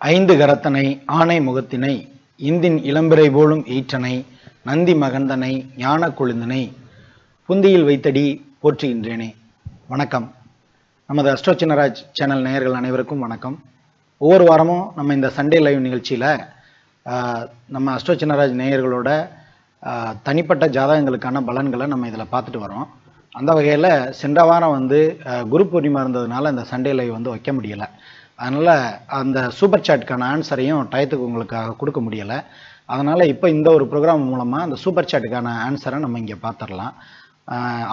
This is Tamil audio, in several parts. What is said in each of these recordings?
ஐந்து கரத்தனை ஆனை முகத்தினை இந்தின் இளம்பிறை போலும் ஈற்றனை நந்தி மகந்தனை ஞான கொழுந்தனை புந்தியில் வைத்தடி போற்றுகின்றேனே. வணக்கம். நமது அஸ்ட்ரோ சின்னராஜ் சேனல் நேயர்கள் அனைவருக்கும் வணக்கம். ஒவ்வொரு வாரமும் நம்ம இந்த சண்டே லைவ் நிகழ்ச்சியில் நம்ம அஸ்ட்ரோ சின்னராஜ் நேயர்களோட தனிப்பட்ட ஜாதகங்களுக்கான பலன்களை நம்ம இதில் பார்த்துட்டு வரோம். அந்த வகையில் சென்ற வாரம் குரு பூர்ணிமா இருந்ததுனால இந்த சண்டே லைவ் வைக்க முடியலை. அதனால் அந்த சூப்பர் சாட்டுக்கான ஆன்சரையும் டயத்துக்கு உங்களுக்காக கொடுக்க முடியலை. அதனால் இப்போ இந்த ஒரு ப்ரோக்ராம் மூலமாக அந்த சூப்பர் சாட்டுக்கான ஆன்சரை நம்ம இங்கே பார்த்துடலாம்.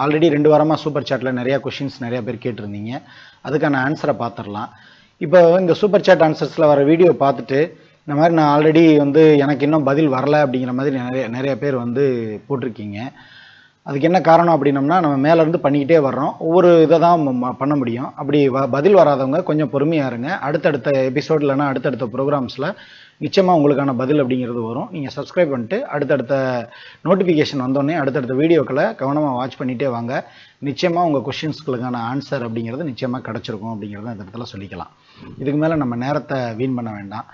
ஆல்ரெடி 2 வாரமாக சூப்பர் சாட்டில் நிறையா கொஷின்ஸ் நிறையா பேர் கேட்டிருந்தீங்க. அதுக்கான ஆன்சரை பார்த்துடலாம். இப்போ இந்த சூப்பர் சாட் ஆன்சர்ஸில் வர வீடியோ பார்த்துட்டு இந்த மாதிரி நான் ஆல்ரெடி எனக்கு இன்னும் பதில் வரலை அப்படிங்கிற மாதிரி நிறைய பேர் போட்டிருக்கீங்க. அதுக்கு என்ன காரணம் அப்படின்னம்னா, நம்ம மேலேருந்து பண்ணிக்கிட்டே வர்றோம். ஒவ்வொரு இதை தான் பண்ண முடியும். அப்படி பதில் வராதவங்க கொஞ்சம் பொறுமையாக இருங்க. அடுத்தடுத்த எபிசோட் இல்லைனா அடுத்தடுத்த ப்ரோக்ராம்ஸில் நிச்சயமாக உங்களுக்கான பதில் அப்படிங்கிறது வரும். நீங்கள் சப்ஸ்கிரைப் பண்ணிட்டு அடுத்தடுத்த நோட்டிஃபிகேஷன் வந்தோடனே அடுத்தடுத்த வீடியோக்களை கவனமாக வாட்ச் பண்ணிகிட்டே வாங்க. நிச்சயமாக உங்கள் கொஷின்ஸ்களுக்கான ஆன்சர் அப்படிங்கிறது நிச்சயமாக கிடச்சிருக்கும் அப்படிங்கிறத இந்த இடத்துல சொல்லிக்கலாம். இதுக்கு மேலே நம்ம நேரத்தை வீண் பண்ண வேண்டாம்.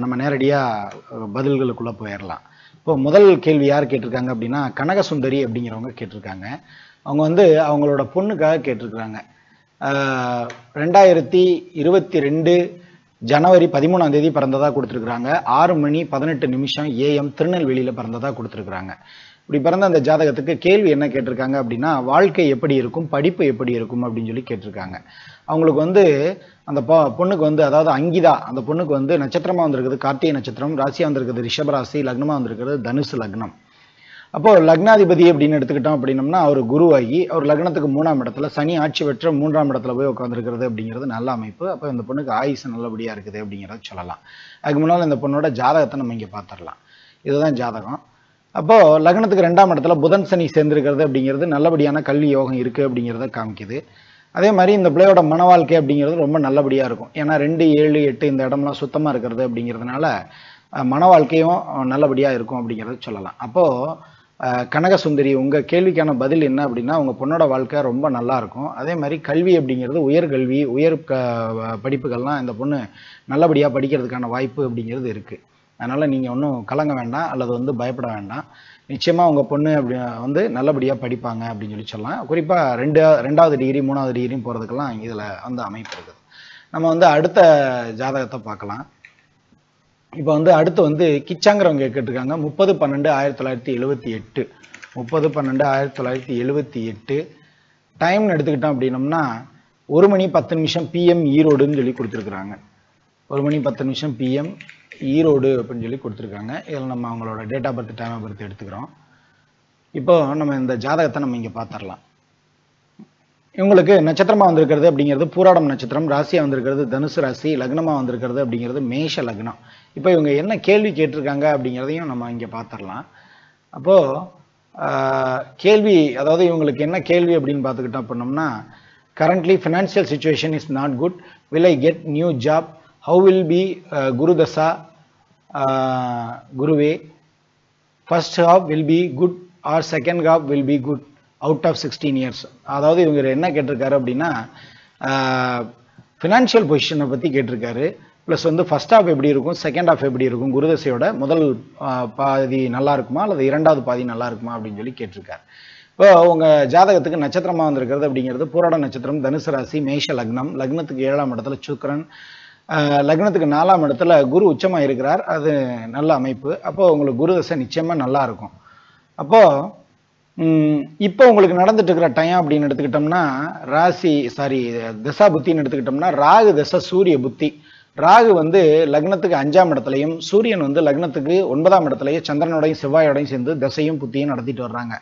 நம்ம நேரடியாக பதில்களுக்குள்ளே போயிடலாம். இப்போ முதல் கேள்வி யார் கேட்டிருக்காங்க அப்படின்னா, கனகசுந்தரி அப்படிங்கிறவங்க கேட்டிருக்காங்க. அவங்க அவங்களோட பொண்ணுக்காக கேட்டிருக்கிறாங்க. 2022 ஜனவரி 13ஆம் தேதி பிறந்ததாக கொடுத்துருக்குறாங்க. 6:18 AM திருநெல்வேலியில் பிறந்ததாக கொடுத்துருக்குறாங்க. இப்படி பிறந்த அந்த ஜாதகத்துக்கு கேள்வி என்ன கேட்டிருக்காங்க அப்படின்னா, வாழ்க்கை எப்படி இருக்கும், படிப்பு எப்படி இருக்கும் அப்படின்னு சொல்லி கேட்டிருக்காங்க. அவங்களுக்கு அந்த பொண்ணுக்கு அதாவது அங்கிதா, அந்த பொண்ணுக்கு நட்சத்திரமாக வந்திருக்குது கார்த்திகை நட்சத்திரம், ராசியாக வந்திருக்குது ரிஷபராசி, லக்னமாக வந்திருக்கிறது தனுசு லக்னம். அப்போது லக்னாதிபதி அப்படின்னு எடுத்துக்கிட்டோம் அப்படின்னம்னா அவர் குருவாகி அவர் லக்னத்துக்கு 3ஆம் இடத்துல, சனி ஆட்சி பெற்ற 3ஆம் இடத்துல போய் உட்காந்துருக்கிறது அப்படிங்கிறது நல்ல அமைப்பு. அப்போ இந்த பொண்ணுக்கு ஆயுசு நல்லபடியாக இருக்குது அப்படிங்கிறத சொல்லலாம். அதுக்கு முன்னால் இந்த பொண்ணோட ஜாதகத்தை நம்ம இங்கே பார்த்துடலாம். இதுதான் ஜாதகம். அப்போது லக்னத்துக்கு 2ஆம் இடத்துல புதன் சனி சேர்ந்துருக்கிறது அப்படிங்கிறது நல்லபடியான கல்வி யோகம் இருக்குது அப்படிங்கிறத காமிக்குது. அதே மாதிரி இந்த பிள்ளையோட மன வாழ்க்கை அப்படிங்கிறது ரொம்ப நல்லபடியாக இருக்கும். ஏன்னா 2, 7, 8 இந்த இடம்லாம் சுத்தமாக இருக்கிறது அப்படிங்கிறதுனால மன வாழ்க்கையும் நல்லபடியாக இருக்கும் அப்படிங்கிறத சொல்லலாம். அப்போது கனகசுந்தரி, உங்கள் கேள்விக்கான பதில் என்ன அப்படின்னா, உங்கள் பொண்ணோட வாழ்க்கை ரொம்ப நல்லாயிருக்கும். அதே மாதிரி கல்வி அப்படிங்கிறது உயர்கல்வி, படிப்புகள்லாம் இந்த பொண்ணு நல்லபடியாக படிக்கிறதுக்கான வாய்ப்பு அப்படிங்கிறது இருக்குது. அதனால் நீங்கள் ஒன்றும் கலங்க வேண்டாம் அல்லது பயப்பட வேண்டாம். நிச்சயமாக உங்கள் பொண்ணு அப்படி நல்லபடியாக படிப்பாங்க அப்படின்னு சொல்லலாம். குறிப்பாக 2வது டிகிரி 3வது டிகிரியும் போகிறதுக்கெல்லாம் இதில் அமைப்பு இருக்குது. நம்ம அடுத்த ஜாதகத்தை பார்க்கலாம். இப்போ அடுத்து கிச்சாங்கிறவங்க கேட்டிருக்காங்க. 30/12/1978 30/12/1978 டைம்னு எடுத்துக்கிட்டோம் அப்படின்னம்னா 1:10 PM ஈரோடுன்னு சொல்லி கொடுத்துருக்குறாங்க. 1:10 PM ஈரோடு அப்படின்னு சொல்லி கொடுத்துருக்காங்க. இதில் நம்ம அவங்களோட date of birth, time of birth எடுத்துக்கிறோம். இப்போ நம்ம இந்த ஜாதகத்தை நம்ம இங்கே பார்த்துடலாம். இவங்களுக்கு நட்சத்திரமாக வந்திருக்கிறது அப்படிங்கிறது பூராடம் நட்சத்திரம், ராசியாக வந்திருக்கிறது தனுசு ராசி, லக்னமாக வந்திருக்கிறது அப்படிங்கிறது மேஷ லக்னம். இப்போ இவங்க என்ன கேள்வி கேட்டிருக்காங்க அப்படிங்கிறதையும் நம்ம இங்கே பார்த்துடலாம். அப்போது கேள்வி, அதாவது இவங்களுக்கு என்ன கேள்வி அப்படின்னு பார்த்துக்கிட்டோம் அப்படின்னோம்னா, currently financial situation is not good, will I get new job, how will be Guru Dasa Guruve, first half will be good or second half will be good out of 16 years. அதாவது இவங்க என்ன கேட்டிருக்காரு அப்படின்னா, ஃபினான்ஷியல் பொசிஷனை பற்றி கேட்டிருக்காரு. ப்ளஸ் ஃபர்ஸ்ட் ஹாஃப் எப்படி இருக்கும், செகண்ட் ஹாஃப் எப்படி இருக்கும், குருதசையோட முதல் பாதி நல்லா இருக்குமா அல்லது 2வது பாதி நல்லா இருக்குமா அப்படின்னு சொல்லி கேட்டிருக்காரு. இப்போ உங்கள் ஜாதகத்துக்கு நட்சத்திரமாக வந்திருக்கிறது அப்படிங்கிறது பூராட நட்சத்திரம், தனுசு ராசி, மேஷ லக்னம், லக்னத்துக்கு 7ஆம் இடத்துல சுக்கிரன், லக்னத்துக்கு 4ஆம் இடத்துல குரு உச்சமாக இருக்கிறார். அது நல்ல அமைப்பு. அப்போது உங்களுக்கு குரு தசை நிச்சயமாக நல்லா இருக்கும். அப்போது இப்போ உங்களுக்கு நடந்துட்டு இருக்கிற டைம் அப்படின்னு எடுத்துக்கிட்டோம்னா, தசா புத்தின்னு எடுத்துக்கிட்டோம்னா, ராகு தசை சூரிய புத்தி. ராகு லக்னத்துக்கு 5ஆம் இடத்துலையும், சூரியன் லக்னத்துக்கு 9ஆம் இடத்துலையும் சந்திரனோடையும் செவ்வாயோடையும் சேர்ந்து தசையும் புத்தியும் நடத்திட்டு வர்றாங்க.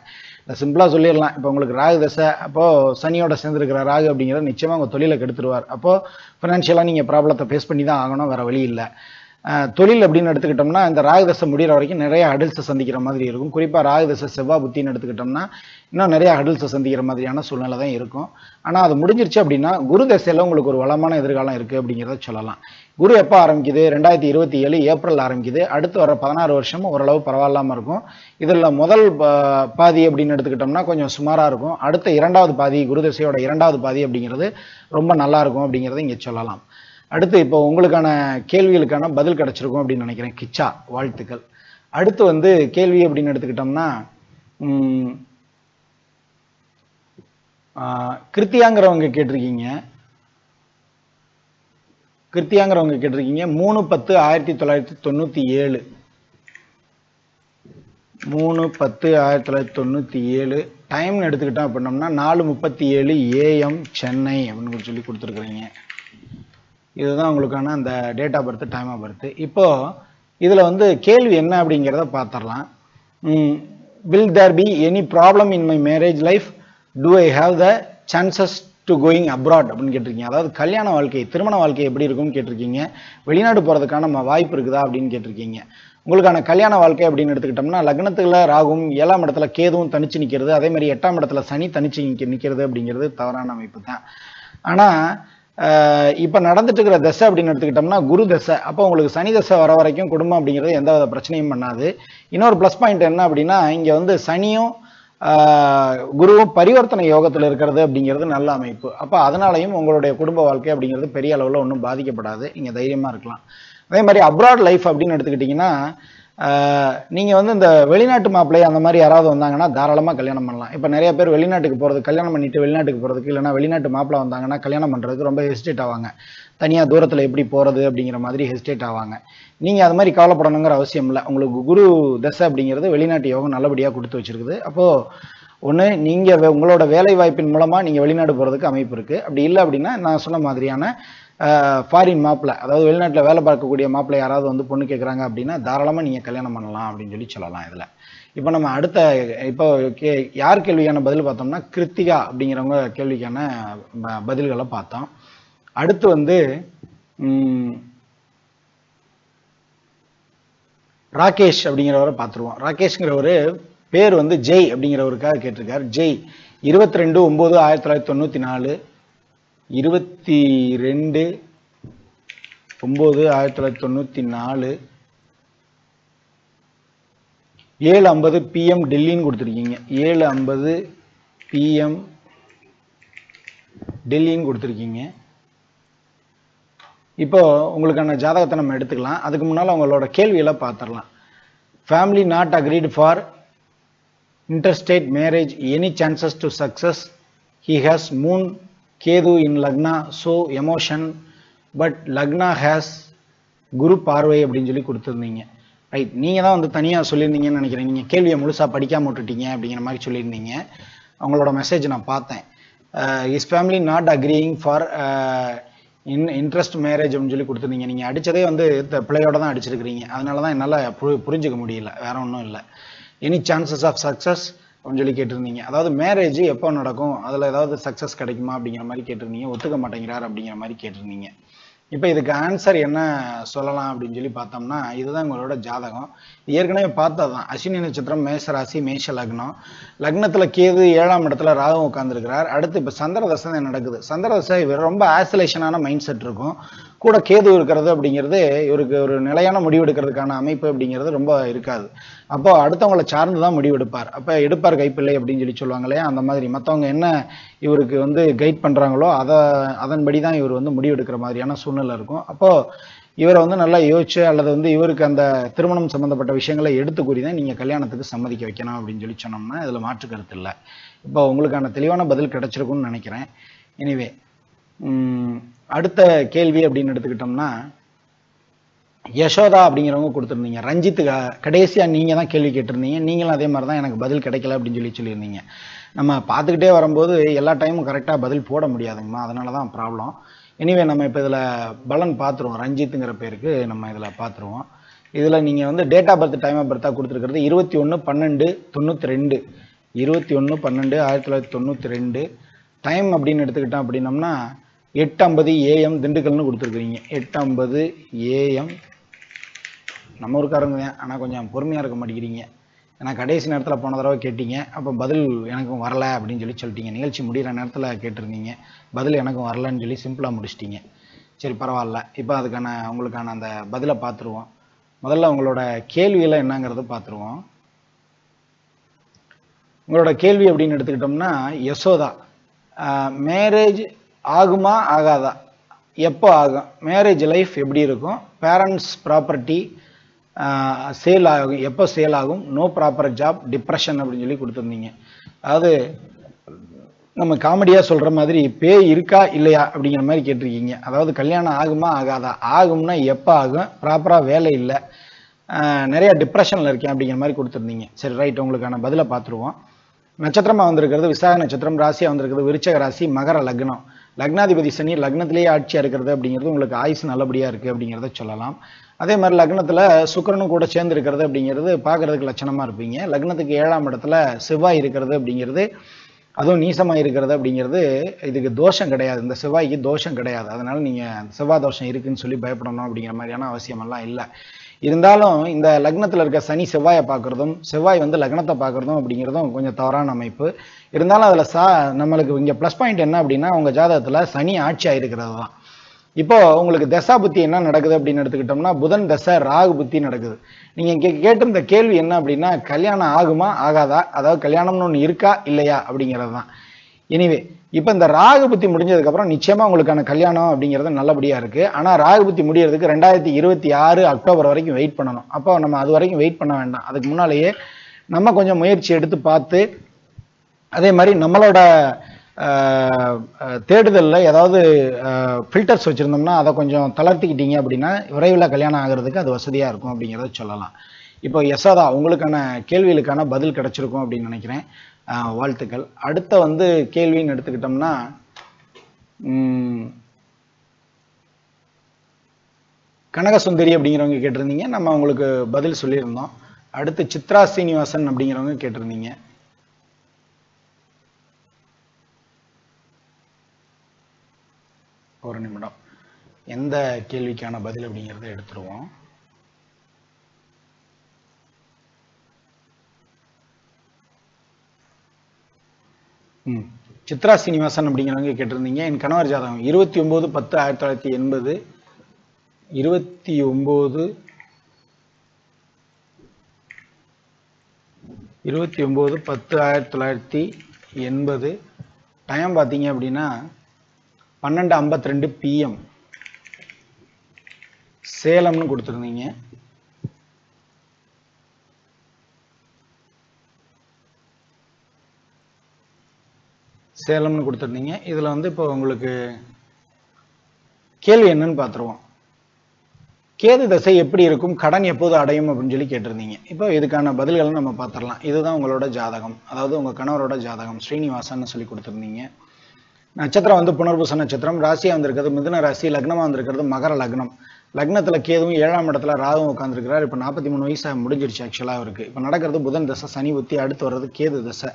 சிம்பிளாக சொல்லிடலாம். இப்போ உங்களுக்கு ராகு தசை, அப்போது சனியோட சேர்ந்துருக்கிற ராகு அப்படிங்கிறது நிச்சயமாக உங்கள் தொழிலை கெடுத்துருவார். அப்போது ஃபினான்ஷியலாக நீங்கள் ப்ராப்ளத்தை ஃபேஸ் பண்ணி தான் ஆகணும், வேறு வழி இல்லை. தொழில் அப்படின்னு எடுத்துக்கிட்டோம்னா இந்த ராகுதசை முடிகிற வரைக்கும் நிறைய ஹடில்ஸை சந்திக்கிற மாதிரி இருக்கும். குறிப்பாக ராகுதசை செவ்வாய் புத்தின்னு எடுத்துக்கிட்டோம்னா இன்னும் நிறைய ஹடில்ஸை சந்திக்கிற மாதிரியான சூழ்நிலை தான் இருக்கும். ஆனால் அது முடிஞ்சிருச்சு அப்படின்னா குரு தசையில் உங்களுக்கு ஒரு வளமான எதிர்காலம் இருக்குது அப்படிங்கிறத சொல்லலாம். குரு எப்போ ஆரம்பிக்குது? 2027 ஏப்ரல் ஆரம்பிக்குது. அடுத்து வர 16 வருஷமும் ஓரளவு பரவாயில்லாமல் இருக்கும். இதில் முதல் பாதி அப்படின்னு எடுத்துக்கிட்டோம்னா கொஞ்சம் சுமாராக இருக்கும். அடுத்த 2வது பாதி, குரு தசையோட 2வது பாதி அப்படிங்கிறது ரொம்ப நல்லா இருக்கும் அப்படிங்கிறத இங்கே சொல்லலாம். அடுத்து இப்போ உங்களுக்கான கேள்விகளுக்கான பதில் கிடைச்சிருக்கும் அப்படின்னு நினைக்கிறேன். கிச்சா, வாழ்த்துக்கள். அடுத்து வந்து கேள்வி அப்படின்னு எடுத்துக்கிட்டோம்னா கிருத்தியாங்கிறவங்க கேட்டிருக்கீங்க. 3/10/1997 3/10/1997 டைம்னு எடுத்துக்கிட்டோம் அப்படின்னோம்னா 4:37 AM சென்னை அப்படின்னு சொல்லி கொடுத்துருக்குறீங்க. இதுதான் உங்களுக்கான அந்த date of birth, time of birth. இப்போ இதுல வந்து கேள்வி என்ன அப்படிங்கிறத பார்த்துடலாம். Will there be any problem in my marriage life, do I have the chances to going abroad அப்படின்னு கேட்டிருக்கீங்க. அதாவது கல்யாண வாழ்க்கை, திருமண வாழ்க்கை எப்படி இருக்கும்னு கேட்டிருக்கீங்க. வெளிநாடு போறதுக்கான வாய்ப்பு இருக்குதா அப்படின்னு கேட்டிருக்கீங்க. உங்களுக்கான கல்யாண வாழ்க்கை அப்படின்னு எடுத்துக்கிட்டோம்னா லக்னத்துல ராகும், 7ஆம் இடத்துல கேதுவும் தனிச்சு நிற்கிறது, அதே மாதிரி 8ஆம் இடத்துல சனி தனிச்சு நிற்கிறது அப்படிங்கிறது தவறான அமைப்பு தான். ஆனா இப்ப நடந்துட்டு இருக்கிற தசை அப்படின்னு எடுத்துக்கிட்டோம்னா குரு தசை. அப்போ உங்களுக்கு சனி தசை வர வரைக்கும் குடும்பம் அப்படிங்கிறது எந்த வித பிரச்சனையும் பண்ணாது. இன்னொரு பிளஸ் பாயிண்ட் என்ன அப்படின்னா, இங்க வந்து சனியும் குருவும் பரிவர்த்தனை யோகத்தில் இருக்கிறது அப்படிங்கிறது நல்ல அமைப்பு. அப்போ அதனாலையும் உங்களுடைய குடும்ப வாழ்க்கை அப்படிங்கிறது பெரிய அளவில் ஒன்றும் பாதிக்கப்படாது. நீங்கள் தைரியமாக இருக்கலாம். அதே மாதிரி அப்ராட் லைஃப் அப்படின்னு எடுத்துக்கிட்டிங்கன்னா, நீங்கள் வந்து இந்த வெளிநாட்டு மாப்பிள்ளை அந்த மாதிரி யாராவது வந்தாங்கன்னா தாராளமாக கல்யாணம் பண்ணலாம். இப்போ நிறைய பேர் வெளிநாட்டுக்கு போகிறது, கல்யாணம் பண்ணிட்டு வெளிநாட்டுக்கு போகிறதுக்கு, இல்லைனா வெளிநாட்டு மாப்பிள்ளை வந்தாங்கன்னா கல்யாணம் பண்ணுறதுக்கு ரொம்ப ஹெசிடேட் ஆவாங்க. தனியாக தூரத்தில் எப்படி போகிறது அப்படிங்கிற மாதிரி ஹெசிடேட் ஆவாங்க. நீங்கள் அது மாதிரி கவலைப்படணுங்கிற அவசியம் இல்லை. உங்களுக்கு குரு தசை அப்படிங்கிறது வெளிநாட்டு யோகம் நல்லபடியாக கொடுத்து வச்சிருக்குது. அப்போது ஒன்று, நீங்கள் உங்களோட வேலை வாய்ப்பின் மூலமாக நீங்கள் வெளிநாடு போகிறதுக்கு அமைப்பு இருக்குது. அப்படி இல்லை அப்படின்னா நான் சொன்ன மாதிரியான ஃபாரின் மாப்பிள்ளை, அதாவது வெளிநாட்டில் வேலை பார்க்கக்கூடிய மாப்பிள்ளை யாராவது வந்து பொண்ணு கேட்குறாங்க அப்படின்னா தாராளமாக நீங்கள் கல்யாணம் பண்ணலாம் அப்படின்னு சொல்லலாம். இதில் இப்போ நம்ம அடுத்த யார் கேள்விக்கான பதில் பார்த்தோம்னா கிருத்திகா அப்படிங்கிறவங்க கேள்விக்கான பதில்களை பார்த்தோம். அடுத்து வந்து ராகேஷ் அப்படிங்கிறவரை பார்த்துருவோம். ராகேஷ்ங்கிறவர் பேர் வந்து ஜெய் அப்படிங்கிறவருக்காக கேட்டிருக்காரு. ஜெய் 22/9/1994, 22/9/1994, 7:50 PM டெல்லின்னு கொடுத்துருக்கீங்க. 7:50 PM டெல்லின்னு கொடுத்துருக்கீங்க. இப்போ உங்களுக்கான ஜாதகத்தை நம்ம எடுத்துக்கலாம். அதுக்கு முன்னால் உங்களோட கேள்வியெல்லாம் பார்த்துடலாம். Family not agreed for interstate marriage, any chances to success, he has moon kedu in lagna, so emotion, but lagna has குரு பார்வை அப்படின்னு சொல்லி கொடுத்துருந்தீங்க. ரைட், நீங்கள் தான் வந்து தனியாக சொல்லியிருந்தீங்கன்னு நினைக்கிறேன். நீங்கள் கேள்வியை முழுசாக படிக்காம விட்டுட்டீங்க அப்படிங்கிற மாதிரி சொல்லியிருந்தீங்க. அவங்களோட மெசேஜ் நான் பார்த்தேன். Is family not agreeing for interest marriage அப்படின்னு சொல்லி கொடுத்துருந்தீங்க. நீங்கள் அடித்ததே வந்து பிள்ளையோட தான் அடிச்சிருக்கிறீங்க. அதனால தான் என்னால் புரிஞ்சுக்க முடியல, வேற ஒன்றும் இல்லை. எனி சான்சஸ் ஆஃப் சக்ஸஸ் அப்படின்னு சொல்லி கேட்டிருந்தீங்க. அதாவது மேரேஜ் எப்போ நடக்கும், அதில் ஏதாவது சக்ஸஸ் கிடைக்குமா அப்படிங்கிற மாதிரி கேட்டிருந்தீங்க. ஒத்துக்க மாட்டேங்கிறார் அப்படிங்கிற மாதிரி கேட்டிருந்தீங்க. இப்போ இதுக்கு ஆன்சர் என்ன சொல்லலாம் அப்படின்னு சொல்லி பார்த்தோம்னா, இதுதான் உங்களோட ஜாதகம். ஏற்கனவே பார்த்தது தான். அஸ்வினி நட்சத்திரம், மேஷ ராசி, மேஷ லக்னம். லக்னத்தில் கேது, 7ஆம் இடத்துல ராகு உட்காந்துருக்கிறார். அடுத்து இப்போ சந்திர தசை நடக்குது. சந்திர தசை இவர் ரொம்ப ஆசோலேஷனான மைண்ட் செட் இருக்கும். கூட கேது இருக்கிறது அப்படிங்கிறது இவருக்கு ஒரு நிலையான முடிவு எடுக்கிறதுக்கான அமைப்பு அப்படிங்கிறது ரொம்ப இருக்காது. அப்போ அடுத்தவங்களை சார்ந்து தான் முடிவு எடுப்பார். அப்போ எடுப்பார் கைப்பிள்ளை அப்படின்னு சொல்லி சொல்லுவாங்க இல்லையா, அந்த மாதிரி மற்றவங்க என்ன இவருக்கு வந்து கைட் பண்ணுறாங்களோ அதன்படி தான் இவர் வந்து முடிவு எடுக்கிற மாதிரியான சூழ்நிலை இருக்கும். அப்போது இவரை வந்து நல்லா யோசிச்சு அல்லது வந்து இவருக்கு அந்த திருமணம் சம்மந்தப்பட்ட விஷயங்களை எடுத்து கூறி தான் நீங்கள் கல்யாணத்துக்கு சம்மதிக்க வைக்கணும் அப்படின்னு சொல்லி சொன்னோம்னா இதில் மாற்று கருத்து இல்லை. இப்போ உங்களுக்கான தெளிவான பதில் கிடைச்சிருக்கும்னு நினைக்கிறேன். எனிவே அடுத்த கேள்வி அப்படின்னு எடுத்துக்கிட்டோம்னா யசோதா அப்படிங்கிறவங்க கொடுத்துருந்தீங்க. ரஞ்சித் கடைசியாக நீங்கள் தான் கேள்வி கேட்டிருந்தீங்க. நீங்களும் அதே மாதிரி தான் எனக்கு பதில் கிடைக்கல அப்படின்னு சொல்லியிருந்தீங்க. நம்ம பார்த்துக்கிட்டே வரும்போது எல்லா டைமும் கரெக்டாக பதில் போட முடியாதுங்கம்மா, அதனால தான் ப்ராப்ளம். எனிவே நம்ம இப்போ இதில் பலன் பார்த்துருவோம். ரஞ்சித்துங்கிற பேருக்கு நம்ம இதில் பார்த்துருவோம். இதில் நீங்கள் வந்து date of birth, time of பர்த்தாக கொடுத்துருக்கிறது 21/12/92, 21/12/1992. டைம் அப்படின்னு எடுத்துக்கிட்டோம் அப்படின்னம்னா 8:50 AM திண்டுக்கல்னு கொடுத்துருக்குறீங்க. 8:50 AM. நம்ம ஊருக்காரங்க தான், ஆனால் கொஞ்சம் பொறுமையாக இருக்க மாட்டேங்கிறீங்க. ஏன்னா கடைசி நேரத்தில் போன தடவை கேட்டீங்க, அப்போ பதில் எனக்கும் வரலை அப்படின்னு சொல்லிட்டீங்க. நிகழ்ச்சி முடிகிற நேரத்தில் கேட்டிருந்தீங்க, பதில் எனக்கும் வரலன்னு சொல்லி சிம்பிளாக முடிச்சிட்டிங்க. சரி, பரவாயில்ல. இப்போ அதுக்கான உங்களுக்கான அந்த பதிலை பார்த்துருவோம். முதல்ல உங்களோட கேள்வியில் என்னங்கிறத பார்த்துருவோம். உங்களோட கேள்வி அப்படின்னு எடுத்துக்கிட்டோம்னா யசோதா, மேரேஜ் ஆகுமா ஆகாதா, எப்போ ஆகும், மேரேஜ் லைஃப் எப்படி இருக்கும், பேரண்ட்ஸ் ப்ராப்பர்ட்டி சேல் ஆகும், எப்போ சேல் ஆகும், நோ ப்ராப்பர் ஜாப், டிப்ரெஷன் அப்படின்னு சொல்லி கொடுத்துருந்தீங்க. அதாவது நம்ம காமெடியாக சொல்கிற மாதிரி பேய் இருக்கா இல்லையா அப்படிங்கிற மாதிரி கேட்டிருக்கீங்க. அதாவது கல்யாணம் ஆகுமா ஆகாதா, ஆகும்னா எப்போ ஆகும், ப்ராப்பராக வேலை இல்லை, நிறைய டிப்ரெஷனில் இருக்கேன் அப்படிங்கிற மாதிரி கொடுத்துருந்தீங்க. சரி ரைட், உங்களுக்கான பதிலை பார்த்துருவோம். நட்சத்திரமாக வந்திருக்கிறது விசாக நட்சத்திரம், ராசியாக வந்திருக்கிறது விருச்சக ராசி, மகர லக்னம். லக்னாதிபதி சனி லக்னத்திலேயே ஆட்சியாக இருக்கிறது அப்படிங்கிறது உங்களுக்கு ஆயுசு நல்லபடியாக இருக்குது அப்படிங்கிறத சொல்லலாம். அதே மாதிரி லக்னத்தில் சுக்கிரனும் கூட சேர்ந்து இருக்கிறது அப்படிங்கிறது பார்க்கறதுக்கு லட்சணமாக இருப்பீங்க. லக்னத்துக்கு 7ஆம் இடத்துல செவ்வாய் இருக்கிறது அப்படிங்கிறது, அதுவும் நீசமாக இருக்கிறது அப்படிங்கிறது இதுக்கு தோஷம் கிடையாது, இந்த செவ்வாய்க்கு தோஷம் கிடையாது. அதனால நீங்கள் செவ்வாய் தோஷம் இருக்குன்னு சொல்லி பயப்படணும் அப்படிங்கிற மாதிரியான அவசியமெல்லாம் இல்லை. இருந்தாலும் இந்த லக்னத்தில் இருக்க சனி செவ்வாயை பார்க்குறதும், செவ்வாய் வந்து லக்னத்தை பார்க்குறதும் அப்படிங்கிறதும் கொஞ்சம் தவறான அமைப்பு. இருந்தாலும் அதில் நம்மளுக்கு இங்கே ப்ளஸ் பாயிண்ட் என்ன அப்படின்னா, உங்கள் ஜாதகத்தில் சனி ஆட்சி ஆகிருக்கிறது தான். இப்போ உங்களுக்கு தசா புத்தி என்ன நடக்குது அப்படின்னு எடுத்துக்கிட்டோம்னா, புதன் தசை ராகு புத்தி நடக்குது. நீங்கள் கேட்டிருந்த கேள்வி என்ன அப்படின்னா, கல்யாணம் ஆகுமா ஆகாதா, அதாவது கல்யாணம்னு ஒன்று இருக்கா இல்லையா அப்படிங்கிறது தான். எனிவே இப்போ இந்த ராகு புத்தி முடிஞ்சதுக்கப்புறம் நிச்சயமாக உங்களுக்கான கல்யாணம் அப்படிங்கிறது நல்லபடியாக இருக்குது. ஆனால் ராகு புத்தி முடியறதுக்கு 2026 அக்டோபர் வரைக்கும் வெயிட் பண்ணணும். அப்போ நம்ம அது வரைக்கும் வெயிட் பண்ண வேண்டாம். அதுக்கு முன்னாலேயே நம்ம கொஞ்சம் முயற்சி எடுத்து பார்த்து, அதே மாதிரி நம்மளோட தேடுதலில் ஏதாவது ஃபில்டர்ஸ் வச்சுருந்தோம்னா அதை கொஞ்சம் தளர்த்திக்கிட்டீங்க அப்படின்னா விரைவில் கல்யாணம் ஆகிறதுக்கு அது வசதியாக இருக்கும் அப்படிங்கிறத சொல்லலாம். இப்போ யசோதா, உங்களுக்கான கேள்விகளுக்கான பதில் கிடைச்சிருக்கும் அப்படின்னு நினைக்கிறேன். வாழ்த்துக்கள். அடுத்த வந்து கேள்வின்னு எடுத்துக்கிட்டோம்னா, கனகசுந்தரி அப்படிங்கிறவங்க கேட்டிருந்தீங்க, நம்ம உங்களுக்கு பதில் சொல்லியிருந்தோம். அடுத்து சித்ரா சீனிவாசன் அப்படிங்கிறவங்க கேட்டிருந்தீங்க. ஒரு நிமிடம், எந்த கேள்விக்கான பதில் அப்படிங்கிறத எடுத்துருவோம். சித்ரா சீனிவாசன் அப்படிங்கிறவங்க கேட்டிருந்தீங்க, என் கணவர் ஜாதகம் 29/10/1980, 29/10/1980, டைம் பார்த்தீங்க அப்படின்னா 12:52 PM, சேலம்னு கொடுத்துருந்தீங்க. சேலம்னு கொடுத்துருந்தீங்க. இதில் வந்து இப்போ உங்களுக்கு கேள்வி என்னன்னு பார்த்துருவோம். கேது தசை எப்படி இருக்கும், கடன் எப்போது அடையும் அப்படின்னு சொல்லி கேட்டிருந்தீங்க. இப்போ இதுக்கான பதில்களை நம்ம பார்த்துடலாம். இதுதான் உங்களோட ஜாதகம், அதாவது உங்கள் கணவரோட ஜாதகம், ஸ்ரீனிவாசன் சொல்லி கொடுத்துருந்தீங்க. நட்சத்திரம் வந்து புனர்பூச நட்சத்திரம், ராசியாக வந்திருக்கிறது மிதுன ராசி, லக்னமாக வந்திருக்கிறது மகர லக்னம். லக்னத்தில் கேதுவும் 7ஆம் இடத்துல ராகுவும் உட்காந்துருக்கிறார். இப்போ 43 வயசு முடிஞ்சிருச்சு ஆக்சுவலாக இருக்குது. இப்போ நடக்கிறது புதன் தசை, சனி புத்தி, அடுத்து வர்றது கேது தசை.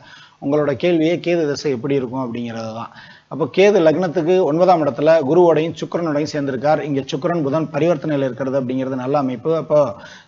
உங்களோட கேள்வியே கேது தசை எப்படி இருக்கும் அப்படிங்கிறது தான். அப்போ கேது லக்னத்துக்கு 9ஆம் இடத்துல குருவோடையும் சுக்கிரனோடையும் சேர்ந்திருக்கார். இங்கே சுக்கிரன் புதன் பரிவர்த்தனையில் இருக்கிறது அப்படிங்கிறது நல்ல அமைப்பு. அப்போ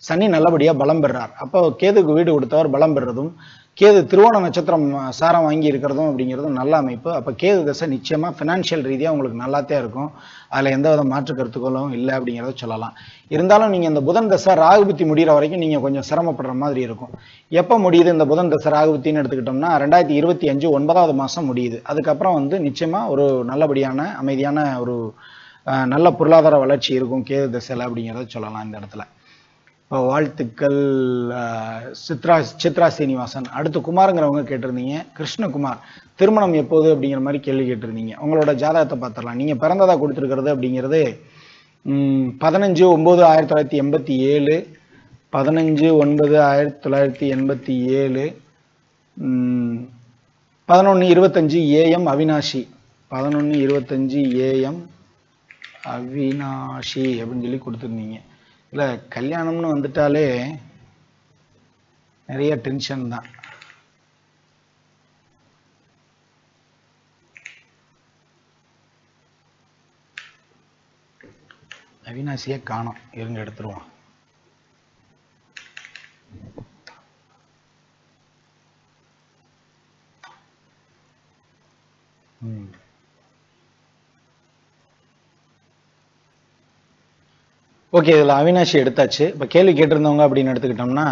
சனி நல்லபடியாக பலம் பெறார். அப்போ கேதுக்கு வீடு கொடுத்தவர் பலம் பெறதும், கேது திருவோண நட்சத்திரம் சாரம் வாங்கி இருக்கிறதும் அப்படிங்கிறதும் நல்ல அமைப்பு. அப்போ கேது தசை நிச்சயமாக ஃபினான்ஷியல் ரீதியாக உங்களுக்கு நல்லாத்தே இருக்கும். அதில் எந்த வித மாற்று கருத்துக்களும் இல்லை அப்படிங்கிறத சொல்லலாம். இருந்தாலும் நீங்கள் இந்த புதன் தசை ராகு புத்தி முடிகிற வரைக்கும் நீங்கள் கொஞ்சம் சிரமப்படுற மாதிரி இருக்கும். எப்போ முடியுது இந்த புதன் தசை ராகு புத்தின்னு எடுத்துக்கிட்டோம்னா 2025 9வது மாதம் முடியுது. அதுக்கப்புறம் வந்து நிச்சயமாக ஒரு நல்லபடியான அமைதியான ஒரு நல்ல பொருளாதார வளர்ச்சி இருக்கும் கேது தசையில் அப்படிங்கிறத சொல்லலாம் இந்த இடத்துல. இப்போ வாழ்த்துக்கள் சித்ரா சீனிவாசன். அடுத்து குமாருங்கிறவங்க கேட்டிருந்தீங்க, கிருஷ்ணகுமார், திருமணம் எப்போது அப்படிங்கிற மாதிரி கேள்வி கேட்டிருந்தீங்க. உங்களோட ஜாதகத்தை பார்த்துடலாம். நீங்கள் பிறந்ததாக கொடுத்துருக்கிறது அப்படிங்கிறது 15/9/1987, 15/9/1987, 11:25 AM அவினாஷி, 11:25 AM அவினாஷி அப்படின்னு சொல்லி கொடுத்துருந்தீங்க. இல்லை, கல்யாணம்னு வந்துட்டாலே நிறைய டென்ஷன் தான். அவினாசியை காணோம், இருங்க எடுத்துருவோம். ஓகே, இதில் அவினாஷி எடுத்தாச்சு. இப்போ கேள்வி கேட்டிருந்தவங்க அப்படின்னு எடுத்துக்கிட்டோம்னா,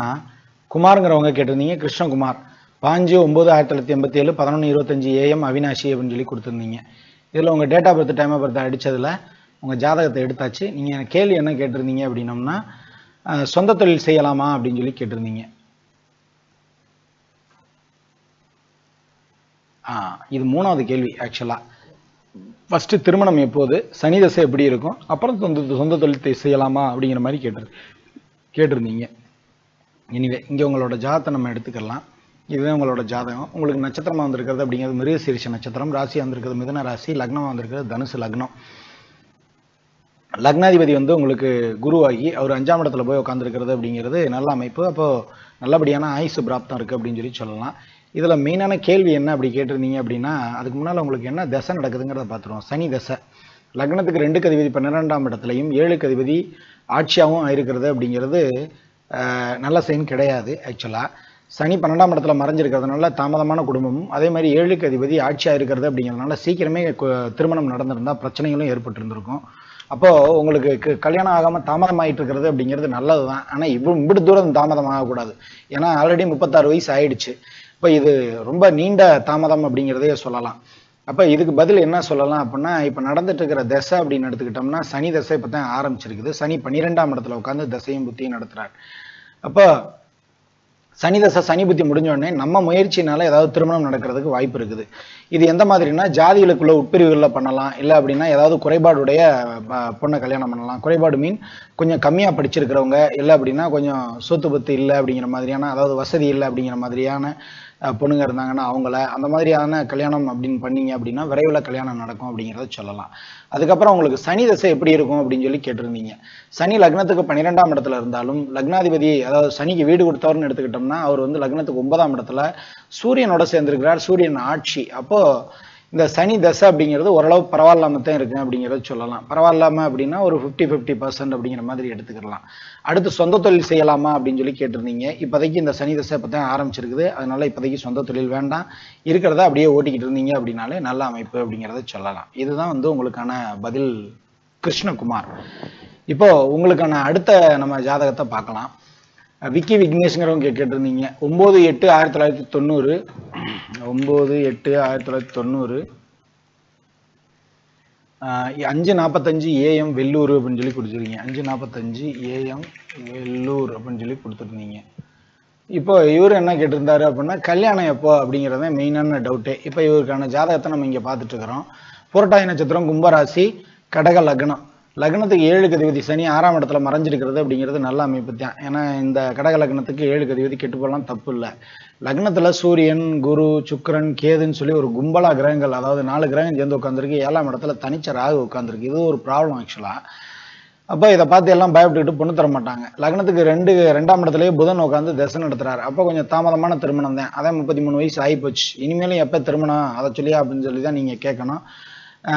குமாருங்கிறவங்க கேட்டிருந்தீங்க, கிருஷ்ணகுமார், 5/9/1987, 11:25 AM அவினாஷி அப்படின்னு சொல்லி கொடுத்துருந்தீங்க. இதில் உங்கள் date of birth time of birth அடித்ததில் உங்கள் ஜாதகத்தை எடுத்தாச்சு. நீங்கள் கேள்வி என்ன கேட்டிருந்தீங்க அப்படின்னம்னா, சொந்த தொழில் செய்யலாமா அப்படின்னு சொல்லி கேட்டிருந்தீங்க. இது 3வது கேள்வி. ஆக்சுவலாக ஃபஸ்ட்டு திருமணம் எப்போது, சனி தசை எப்படி இருக்கும், அப்புறம் சொந்த தொழில் செய்யலாமா அப்படிங்கிற மாதிரி கேட்டிருந்தீங்க. எனிவே இங்கே உங்களோட ஜாதகத்தை நம்ம எடுத்துக்கலாம். இதுதான் உங்களோட ஜாதகம். உங்களுக்கு நட்சத்திரமாக வந்திருக்கிறது அப்படிங்கிறது மிருகசீரிஷ நட்சத்திரம், ராசியாக வந்திருக்கிறது மிதுன ராசி, லக்னமாக வந்திருக்கிறது தனுசு லக்னம். லக்னாதிபதி உங்களுக்கு குருவாகி அவர் 5ஆம் இடத்துல போய் உட்காந்துருக்கிறது அப்படிங்கிறது நல்ல அமைப்பு. அப்போது நல்லபடியான ஆயுசு பிராப்தம் இருக்குது அப்படின்னு சொல்லி சொல்லலாம். இதில் மெயினான கேள்வி என்ன அப்படி கேட்டிருந்தீங்க அப்படின்னா, அதுக்கு முன்னால் உங்களுக்கு என்ன தசை நடக்குதுங்கிறத பார்த்துருவோம். சனி தசை. லக்னத்துக்கு 2க்கு அதிபதி 12ஆம் இடத்துலையும் 7க்கு அதிபதி ஆட்சியாகவும் இருக்கிறது அப்படிங்கிறது நல்ல சைன் கிடையாது. ஆக்சுவலாக சனி 12ஆம் இடத்துல மறைஞ்சிருக்கிறதுனால தாமதமான குடும்பமும், அதே மாதிரி 7க்கு அதிபதி ஆட்சியாக இருக்கிறது அப்படிங்கிறதுனால சீக்கிரமே திருமணம் நடந்திருந்தால் பிரச்சனைகளும் ஏற்பட்டுருந்துருக்கும். அப்போது உங்களுக்கு கல்யாணம் ஆகாமல் தாமதமாகிட்டு இருக்கிறது அப்படிங்கிறது நல்லது தான். ஆனால் இப்படி தூரம் தாமதம் ஆகக்கூடாது. ஏன்னா ஆல்ரெடி 36 வயசு ஆயிடுச்சு. இப்போ இது ரொம்ப நீண்ட தாமதம் அப்படிங்கிறதே சொல்லலாம். அப்போ இதுக்கு பதில் என்ன சொல்லலாம் அப்படின்னா, இப்போ நடந்துட்டு இருக்கிற தசை அப்படின்னு எடுத்துக்கிட்டோம்னா சனி தசை இப்போ தான் ஆரம்பிச்சிருக்குது. சனி 12ஆம் இடத்துல உட்காந்து தசையும் புத்தியும் நடத்துகிறார். அப்போ சனி தசை சனி புத்தி முடிஞ்ச உடனே நம்ம முயற்சினால ஏதாவது திருமணம் நடக்கிறதுக்கு வாய்ப்பு இருக்குது. இது எந்த மாதிரினா, ஜாதிகளுக்குள்ள உட்பிரிவுகளில் பண்ணலாம், இல்லை அப்படின்னா ஏதாவது குறைபாடுடைய பொண்ணை கல்யாணம் பண்ணலாம். குறைபாடு மீன் கொஞ்சம் கம்மியாக படிச்சிருக்கிறவங்க, இல்லை அப்படின்னா கொஞ்சம் சொத்து பத்து இல்லை அப்படிங்கிற மாதிரியான, அதாவது வசதி இல்லை அப்படிங்கிற மாதிரியான பொண்ணுங்க இருந்தாங்கன்னா அவங்கள, அந்த மாதிரியான கல்யாணம் அப்படின்னு பண்ணீங்க அப்படின்னா விரைவில் கல்யாணம் நடக்கும் அப்படிங்கிறத சொல்லலாம். அதுக்கப்புறம் உங்களுக்கு சனி தசை எப்படி இருக்கும் அப்படின்னு சொல்லி கேட்டிருந்தீங்க. சனி லக்னத்துக்கு 12ஆம் இடத்துல இருந்தாலும் லக்னாதிபதி, அதாவது சனிக்கு வீடு கொடுத்தவர்னு எடுத்துக்கிட்டோம்னா அவர் லக்னத்துக்கு 9ஆம் இடத்துல சூரியனோட சேர்ந்திருக்கிறார். சூரியன் ஆட்சி. அப்போ இந்த சனி தசை அப்படிங்கிறது ஓரளவு பரவாயில்லாம தான் இருக்கு அப்படிங்கிறத சொல்லலாம். பரவாயில்லாம அப்படின்னா ஒரு 50% அப்படிங்கிற மாதிரி எடுத்துக்கலாம். அடுத்து சொந்த தொழில் செய்யலாமா அப்படின்னு சொல்லி கேட்டிருந்தீங்க. இப்போதைக்கு இந்த சனி தசை இப்போ தான் ஆரம்பிச்சிருக்குது. அதனால இப்போதைக்கு சொந்த தொழில் வேண்டாம், இருக்கிறத அப்படியே ஓட்டிக்கிட்டு இருந்தீங்க அப்படின்னாலே நல்ல அமைப்பு அப்படிங்கிறத சொல்லலாம். இதுதான் உங்களுக்கான பதில் கிருஷ்ணகுமார். இப்போ உங்களுக்கான அடுத்த நம்ம ஜாதகத்தை பார்க்கலாம். விக்கி விக்னேஷ்ங்கிறவங்க கேட்டிருந்தீங்க. 9/8/1990 9/8/1990 5:45 AM வெள்ளூர் அப்படின்னு சொல்லி கொடுத்துருக்கீங்க. 5:45 AM வெள்ளூர் அப்படின்னு சொல்லி கொடுத்துருந்தீங்க. இப்போ இவர் என்ன கேட்டிருந்தாரு அப்படின்னா, கல்யாணம் எப்போ அப்படிங்கிறத மெயினான டவுட்டே. இப்போ இவருக்கான ஜாதகத்தை நம்ம இங்கே பார்த்துட்டு இருக்கிறோம். புரட்டாதி நட்சத்திரம், கும்பராசி, கடக லக்னம். லக்னத்துக்கு 7க்கு அதிபதி சனி 6ஆம் இடத்துல மறைஞ்சிருக்கிறது அப்படிங்கிறது நல்ல அமைப்பு தான். ஏன்னா இந்த கடக லக்னத்துக்கு 7க்கு அதிபதி கெட்டு போகலாம், தப்பு இல்லை. லக்னத்தில் சூரியன், குரு, சுக்கிரன், கேதுன்னு சொல்லி ஒரு கும்பலா கிரகங்கள், அதாவது 4 கிரகம் சேர்ந்து உட்காந்துருக்கு. 7ஆம் இடத்துல தனிச்ச ராகு உட்காந்துருக்கு. இது ஒரு ப்ராப்ளம் ஆக்சுவலாக. அப்போ இதை பார்த்து எல்லாம் பயப்பட்டுக்கிட்டு பொண்ணு தர மாட்டாங்க. லக்னத்துக்கு 2ஆம் இடத்துலேயே புதன் உட்காந்து தசை நடத்துறாரு. அப்போ கொஞ்சம் தாமதமான திருமணம் தான். அதான் 33 வயசு ஆகிப்போச்சு. இனிமேலும் எப்போ திருமணம் அதை சொல்லியா அப்படின்னு சொல்லி தான் நீங்கள் கேட்கணும்.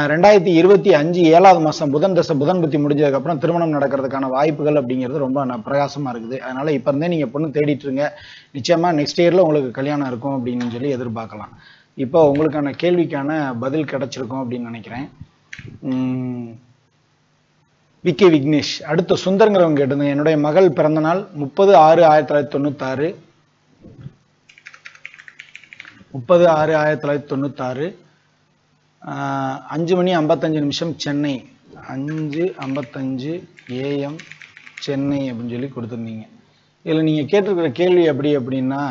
2025 7வது மாதம் புதன் தசை, புதன் புத்தி முடிஞ்சதுக்கப்புறம் திருமணம் நடக்கிறதுக்கான வாய்ப்புகள் அப்படிங்கிறது ரொம்ப பிரகாசமாக இருக்குது. அதனால் இப்போ இருந்தே நீங்கள் பொண்ணு தேடிட்டு இருங்க. நிச்சயமாக நெக்ஸ்ட் இயரில் உங்களுக்கு கல்யாணம் இருக்கும் அப்படின்னு சொல்லி எதிர்பார்க்கலாம். இப்போ உங்களுக்கான கேள்விக்கான பதில் கிடைச்சிருக்கும் அப்படின்னு நினைக்கிறேன். விக்கி விக்னேஷ். அடுத்த சுந்தர்ங்கிறவங்க கேட்டிருந்தேன். என்னுடைய மகள் பிறந்த நாள் 30/6/1996 30/6/1996 5:55 சென்னை. 5:55 AM சென்னை அப்படின்னு சொல்லி கொடுத்துருந்தீங்க. இதில் நீங்கள் கேட்டிருக்கிற கேள்வி எப்படி அப்படின்னா,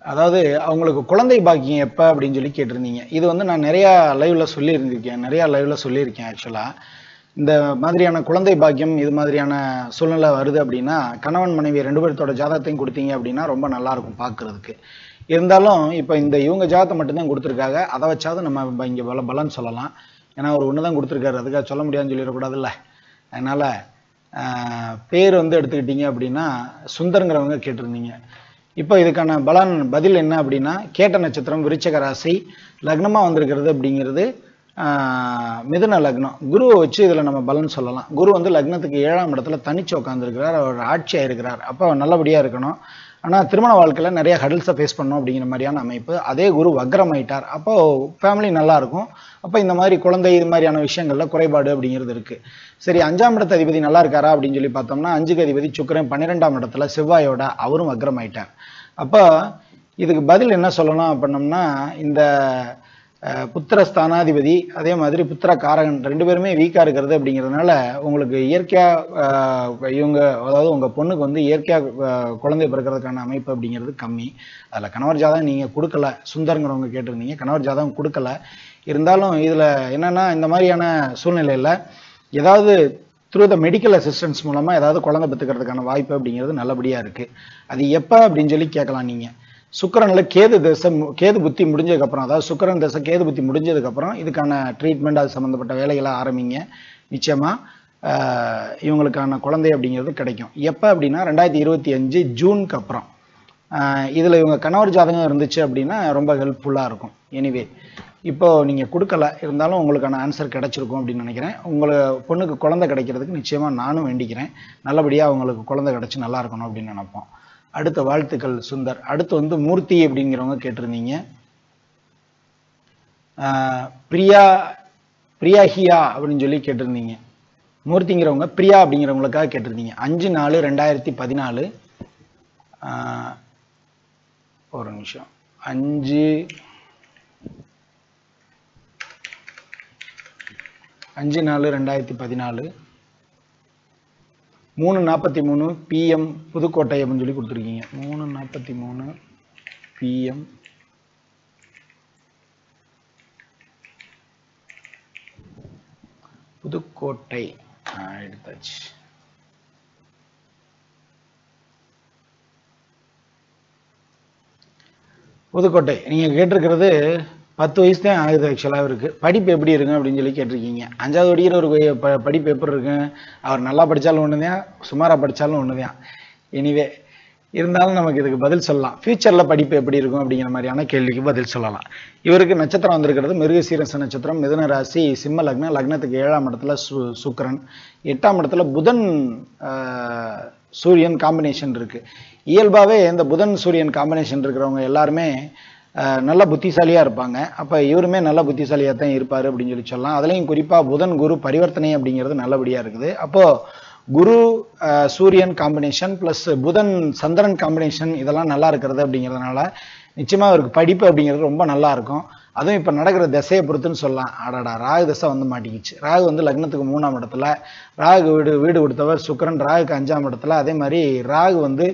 அதாவது அவங்களுக்கு குழந்தை பாக்கியம் எப்போ அப்படின்னு சொல்லி கேட்டிருந்தீங்க. இது நான் நிறையா லைவில் சொல்லியிருக்கேன். ஆக்சுவலாக இந்த மாதிரியான குழந்தை பாக்கியம் இது மாதிரியான சூழ்நிலை வருது அப்படின்னா, கணவன் மனைவி 2 பேர்த்தோட ஜாதகத்தையும் கொடுத்தீங்க அப்படின்னா ரொம்ப நல்லாயிருக்கும் பார்க்குறதுக்கு. இருந்தாலும் இப்போ இவங்க ஜாதகத்தை மட்டும்தான் கொடுத்துருக்காங்க. அதை வச்சாவது நம்ம இங்கே பலன் சொல்லலாம். ஏன்னா அவர் ஒன்று தான் கொடுத்துருக்காரு, அதுக்காக சொல்ல முடியாதுன்னு சொல்லிடக்கூடாதுல்ல. அதனால் பேர் எடுத்துக்கிட்டீங்க அப்படின்னா சுந்தருங்கிறவங்க கேட்டிருந்தீங்க. இப்போ இதுக்கான பதில் என்ன அப்படின்னா, கேட்ட நட்சத்திரம் விருச்சக ராசி, லக்னமாக வந்திருக்கிறது அப்படிங்கிறது மிதுன லக்னம். குருவை வச்சு இதில் நம்ம பலன் சொல்லலாம். குரு லக்னத்துக்கு 7ஆம் இடத்துல தனிச்சு உட்காந்துருக்கிறார். அவர் ஆட்சியாக இருக்கிறார். அப்போ நல்லபடியாக இருக்கணும். ஆனால் திருமண வாழ்க்கையில் நிறைய ஹடல்ஸை ஃபேஸ் பண்ணணும் அப்படிங்கிற மாதிரியான அமைப்பு. அதே குரு வக்ரமாயிட்டார். அப்போது ஃபேமிலி நல்லாயிருக்கும். அப்போ இந்த மாதிரி குழந்தை இது மாதிரியான விஷயங்களில் குறைபாடு அப்படிங்கிறது இருக்குது. சரி, 5ஆம் இடத்து அதிபதி நல்லா இருக்காரா அப்படின்னு சொல்லி பார்த்தோம்னா, 5க்கு அதிபதி சுக்கிரன் 12ஆம் இடத்துல செவ்வாயோட அவரும் வக்ரமாயிட்டார். அப்போ இதுக்கு பதில் என்ன சொல்லணும் அப்படின்னம்னா, இந்த புத்திர ஸ்தானாதிபதி அதே மாதிரி புத்திர காரகன் 2 பேருமே வீக்காக இருக்கிறது அப்படிங்கிறதுனால உங்களுக்கு இயற்கையாக இவங்க அதாவது உங்கள் பொண்ணுக்கு வந்து இயற்கையாக குழந்தை பிறக்கிறதுக்கான அமைப்பு அப்படிங்கிறது கம்மி. அதில் கணவர் ஜாதகம் நீங்கள் கொடுக்கல, சுந்தருங்கிறவங்க கேட்டிருந்தீங்க, கணவர் ஜாதகம் கொடுக்கல. இருந்தாலும் இதில் என்னென்னா இந்த மாதிரியான சூழ்நிலையில் ஏதாவது த்ரூ த மெடிக்கல் அசிஸ்டன்ஸ் மூலமாக ஏதாவது குழந்தை பெற்றுக்கிறதுக்கான வாய்ப்பு அப்படிங்கிறது நல்லபடியாக இருக்குது. அது எப்போ அப்படின்னு சொல்லி கேட்கலாம். நீங்கள் சுக்கிரனில் கேது புத்தி முடிஞ்சதுக்கப்புறம், அதாவது சுக்கிரன் தசை கேது புத்தி முடிஞ்சதுக்கப்புறம் இதுக்கான ட்ரீட்மெண்ட் அது சம்மந்தப்பட்ட வேலைகளை ஆரம்பிங்க. நிச்சயமாக இவங்களுக்கான குழந்தை அப்படிங்கிறது கிடைக்கும். எப்போ அப்படின்னா 2025 ஜூனுக்கு அப்புறம். இதில் இவங்க கணவர் ஜாதகம் இருந்துச்சு அப்படின்னா ரொம்ப ஹெல்ப்ஃபுல்லாக இருக்கும். எனிவே இப்போது நீங்கள் கொடுக்கல, இருந்தாலும் உங்களுக்கான ஆன்சர் கிடைச்சிருக்கும் அப்படின்னு நினைக்கிறேன். உங்களுக்கு பொண்ணுக்கு குழந்தை கிடைக்கிறதுக்கு நிச்சயமாக நானும் வேண்டிக்கிறேன். நல்லபடியாக அவங்களுக்கு குழந்தை கிடைச்சி நல்லா இருக்கணும் அப்படின்னு நினைப்போம். அடுத்த வாழ்த்துக்கள் சுந்தர். அடுத்து வந்து மூர்த்தி அப்படிங்கிறவங்க கேட்டிருந்தீங்க. பிரியாஹியா அப்படின்னு சொல்லி கேட்டிருந்தீங்க. மூர்த்திங்கிறவங்க பிரியா அப்படிங்கிறவங்களுக்காக கேட்டிருந்தீங்க. 5/4/2014. ஒரு நிமிஷம். 5/4/2014 3:43 PM புதுக்கோட்டை அப்படின்னு சொல்லி கொடுத்துருக்கீங்க. 3:43 PM புதுக்கோட்டை எடுத்தாச்சு. புதுக்கோட்டை நீங்கள் கேட்டிருக்கிறது 10 வயசு தான் ஆகுது. ஆக்சுவலாக இருக்கு. படிப்பு எப்படி இருக்குங்க அப்படின்னு சொல்லி கேட்டிருக்கீங்க. 5வது படிக்கிற ஒரு படிப்பு எப்படி இருக்கு? அவர் நல்லா படித்தாலும் ஒன்று தான், சுமாராக படித்தாலும் ஒன்று தான். எனிவே இருந்தாலும் நமக்கு இதுக்கு பதில் சொல்லலாம். ஃபியூச்சரில் படிப்பு எப்படி இருக்கும் அப்படிங்கிற மாதிரியான கேள்விக்கு பதில் சொல்லலாம். இவருக்கு நட்சத்திரம் வந்திருக்கிறது மிருகசீரிஷ நட்சத்திரம், மிதுன ராசி, சிம்ம லக்னம். லக்னத்துக்கு 7ஆம் இடத்துல சுக்கிரன், 8ஆம் இடத்துல புதன் சூரியன் காம்பினேஷன் இருக்குது. இயல்பாகவே இந்த புதன் சூரியன் காம்பினேஷன் இருக்கிறவங்க எல்லாருமே நல்ல புத்திசாலியாக இருப்பாங்க. அப்போ இவருமே நல்ல புத்திசாலியாக தான் இருப்பார் அப்படின்னு சொல்லி சொல்லலாம். அதுலேயும் குறிப்பாக புதன் குரு பரிவர்த்தனை அப்படிங்கிறது நல்லபடியாக இருக்குது. அப்போது குரு சூரியன் காம்பினேஷன் ப்ளஸ் புதன் சந்திரன் காம்பினேஷன் இதெல்லாம் நல்லா இருக்கிறது அப்படிங்கிறதுனால நிச்சயமாக அவருக்கு படிப்பு அப்படிங்கிறது ரொம்ப நல்லா இருக்கும். அதுவும் இப்போ நடக்கிற திசையை பொறுத்துன்னு சொல்லலாம். ஆடாடா ராகு தசை வந்து மாட்டிக்கிச்சு. ராகு வந்து லக்னத்துக்கு 3ஆம் இடத்துல, ராகு வீடு கொடுத்தவர் சுக்கிரன் ராகுக்கு 5ஆம் இடத்துல. அதே மாதிரி ராகு வந்து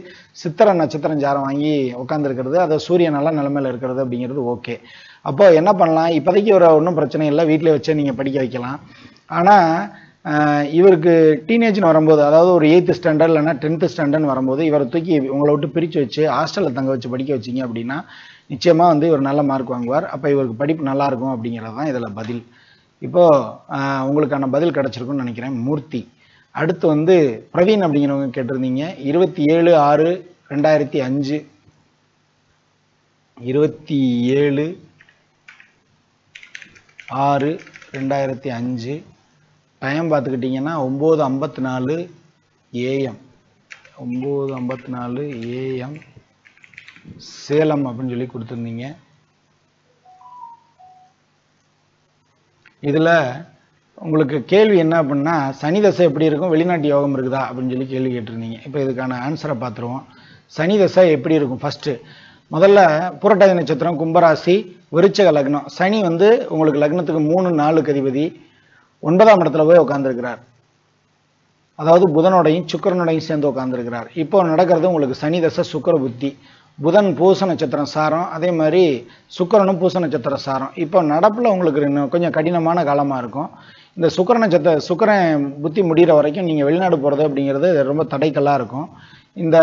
சித்திர நட்சத்திரம் ஜாரம் வாங்கி உட்காந்துருக்கிறது, அதை சூரியன் நல்ல நிலைமையில் இருக்கிறது அப்படிங்கிறது ஓகே. அப்போ என்ன பண்ணலாம்? இப்போதைக்கு ஒரு ஒன்றும் பிரச்சனை இல்லை, வீட்டில் வச்சு நீங்கள் படிக்க வைக்கலாம். ஆனால் இவருக்கு டீனேஜ்னு வரும்போது, அதாவது ஒரு 8th ஸ்டாண்டர்ட் இல்லைன்னா 10th ஸ்டாண்டர்ட்னு வரும்போது இவரை தூக்கி உங்களை விட்டு பிரித்து வச்சு ஹாஸ்டலில் தங்க வச்சு படிக்க வச்சிங்க அப்படின்னா நிச்சயமாக வந்து இவர் நல்ல மார்க் வாங்குவார். அப்போ இவருக்கு படிப்பு நல்லாயிருக்கும் அப்படிங்கிறது தான் இதில் பதில். இப்போது உங்களுக்கான பதில் கிடச்சிருக்குன்னு நினைக்கிறேன். மூர்த்தி. அடுத்து வந்து பிரவீன் அப்படிங்கிறவங்க கேட்டிருந்தீங்க. 27/6/2005 27/6/2005 டைம் பார்த்துக்கிட்டிங்கன்னா 9:54 AM 9:54 AM சேலம் அப்படின்னு சொல்லி கொடுத்துருந்தீங்க. இதில் உங்களுக்கு கேள்வி என்ன அப்படின்னா சனி தசை எப்படி இருக்கும், வெளிநாட்டு யோகம் இருக்குதா அப்படின்னு சொல்லி கேள்வி கேட்டிருந்தீங்க. இப்போ இதுக்கான ஆன்சரை பார்த்துருவோம். சனி தசை எப்படி இருக்கும்? ஃபஸ்ட்டு முதல்ல புரட்டாதி நட்சத்திரம், கும்பராசி, விருச்சக லக்னம். சனி வந்து உங்களுக்கு லக்னத்துக்கு 3-4 அதிபதி 9ஆம் இடத்துல போய் உட்காந்துருக்கிறார். அதாவது புதனோடையும் சுக்கிரனோடையும் சேர்ந்து உட்காந்துருக்கிறார். இப்போ நடக்கிறது உங்களுக்கு சனி தசை சுக்கிர புத்தி. புதன் பூச நட்சத்திரம் சாரம், அதே மாதிரி சுக்கிரனும் பூச நட்சத்திரம் சாரம். இப்போ நடப்பில் உங்களுக்கு இன்னும் கொஞ்சம் கடினமான காலமாக இருக்கும். இந்த சுக்கிரன் புத்தி முடிகிற வரைக்கும் நீங்கள் வெளிநாடு போகிறது அப்படிங்கிறது ரொம்ப தடைக்கல்லாக இருக்கும். இந்த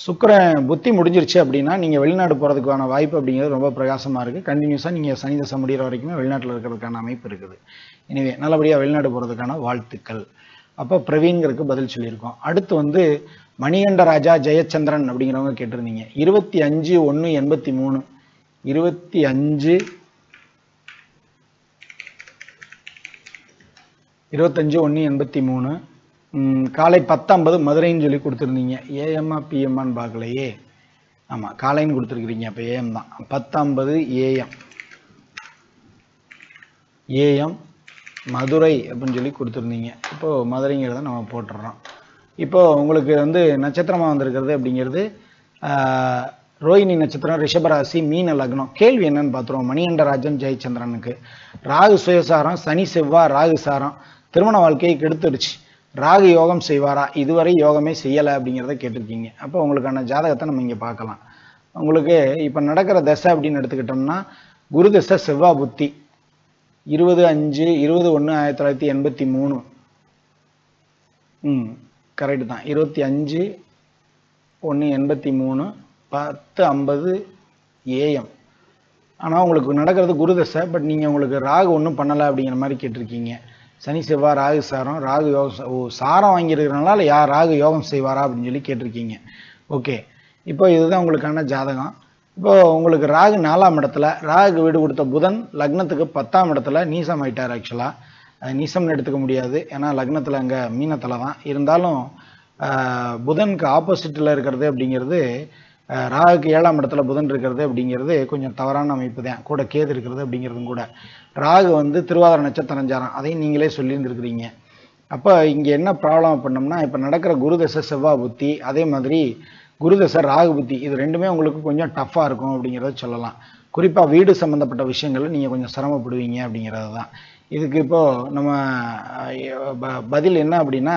சுக்கிரன் புத்தி முடிஞ்சிருச்சு அப்படின்னா நீங்கள் வெளிநாடு போகிறதுக்கான வாய்ப்பு அப்படிங்கிறது ரொம்ப பிரகாசமாக இருக்குது. கண்டினியூஸாக நீங்கள் சனி தசை முடிகிற வரைக்குமே வெளிநாட்டில் இருக்கிறதுக்கான அமைப்பு இருக்குது. எனவே நல்லபடியாக வெளிநாடு போகிறதுக்கான வாழ்த்துக்கள். அப்போ பிரவீன்கிறதுக்கு பதில் சொல்லியிருக்கோம். அடுத்து வந்து மணிகண்ட ராஜா ஜெயச்சந்திரன் அப்படிங்கிறவங்க கேட்டிருந்தீங்க. 25/1/83 25/1/83 காலை 10:50 மதுரைன்னு சொல்லி கொடுத்துருந்தீங்க. ஏஎம்மா பிஎம்மான்னு பார்க்கலையே. ஆமாம், காலைன்னு கொடுத்துருக்குறீங்க. அப்போ ஏஎம் தான். 10:50 AM மதுரை அப்படின்னு சொல்லி கொடுத்துருந்தீங்க. இப்போது மதுரைங்கிறத நம்ம போட்டுடுறோம். இப்போது உங்களுக்கு வந்து நட்சத்திரமாக வந்திருக்கிறது அப்படிங்கிறது ரோஹிணி நட்சத்திரம், ரிஷபராசி, மீன லக்னம். கேள்வி என்னன்னு பார்த்துருவோம். மணிகண்டராஜன் ஜெயச்சந்திரனுக்கு ராகு சுயசாரம், சனி செவ்வாய் ராகு சாரம், திருமண வாழ்க்கையை கெடுத்துடுச்சு, ராகு யோகம் செய்வாரா, இதுவரை யோகமே செய்யலை அப்படிங்கிறத கேட்டிருக்கீங்க. அப்போ உங்களுக்கான ஜாதகத்தை நம்ம இங்கே பார்க்கலாம். உங்களுக்கு இப்போ நடக்கிற தசை அப்படின்னு எடுத்துக்கிட்டோம்னா குரு தசை செவ்வாய் புத்தி 20/5/21/1983. கரெக்டு தான். 25/1/83 10:50 AM. ஆனால் உங்களுக்கு நடக்கிறது குரு தசை. பட் நீங்கள் உங்களுக்கு ராகு ஒன்றும் பண்ணலை அப்படிங்கிற மாதிரி கேட்டிருக்கீங்க. சனி செவ்வாய் ராகு சாரம், ராகு யோகம் சாரம் வாங்கியிருக்கிறனால ராகு யோகம் செய்வாரா அப்படின்னு சொல்லி கேட்டிருக்கீங்க. ஓகே, இப்போ இதுதான் உங்களுக்கான ஜாதகம். இப்போ உங்களுக்கு ராகு 4ஆம் இடத்துல, ராகு வீடு கொடுத்த புதன் லக்னத்துக்கு 10ஆம் இடத்துல நீசம் ஆயிட்டார். ஆக்சுவலாக அது நீசம்னு எடுத்துக்க முடியாது, ஏன்னா லக்னத்தில் அங்கே மீனத்தில் தான் இருந்தாலும் புதனுக்கு ஆப்போசிட்டில் இருக்கிறது அப்படிங்கிறது, ராகுக்கு 7ஆம் இடத்துல புதன் இருக்கிறது அப்படிங்கிறது கொஞ்சம் தவறான அமைப்பு தான். கூட கேது இருக்கிறது அப்படிங்கிறதும் கூட. ராகு வந்து திருவாதிரை நட்சத்திரம் சாரம், அதையும் நீங்களே சொல்லியிருந்துருக்கிறீங்க. அப்போ இங்கே என்ன ப்ராப்ளம் பண்ணோம்னா, இப்போ நடக்கிற குருதசை செவ்வாய் புத்தி, அதே மாதிரி குருதசை ராகு புத்தி, இது ரெண்டுமே உங்களுக்கு கொஞ்சம் டஃப்பாக இருக்கும் அப்படிங்கிறத சொல்லலாம். குறிப்பாக வீடு சம்மந்தப்பட்ட விஷயங்கள் நீங்கள் கொஞ்சம் சிரமப்படுவீங்க அப்படிங்கிறது தான். இதுக்கு இப்போது நம்ம பதில் என்ன அப்படின்னா,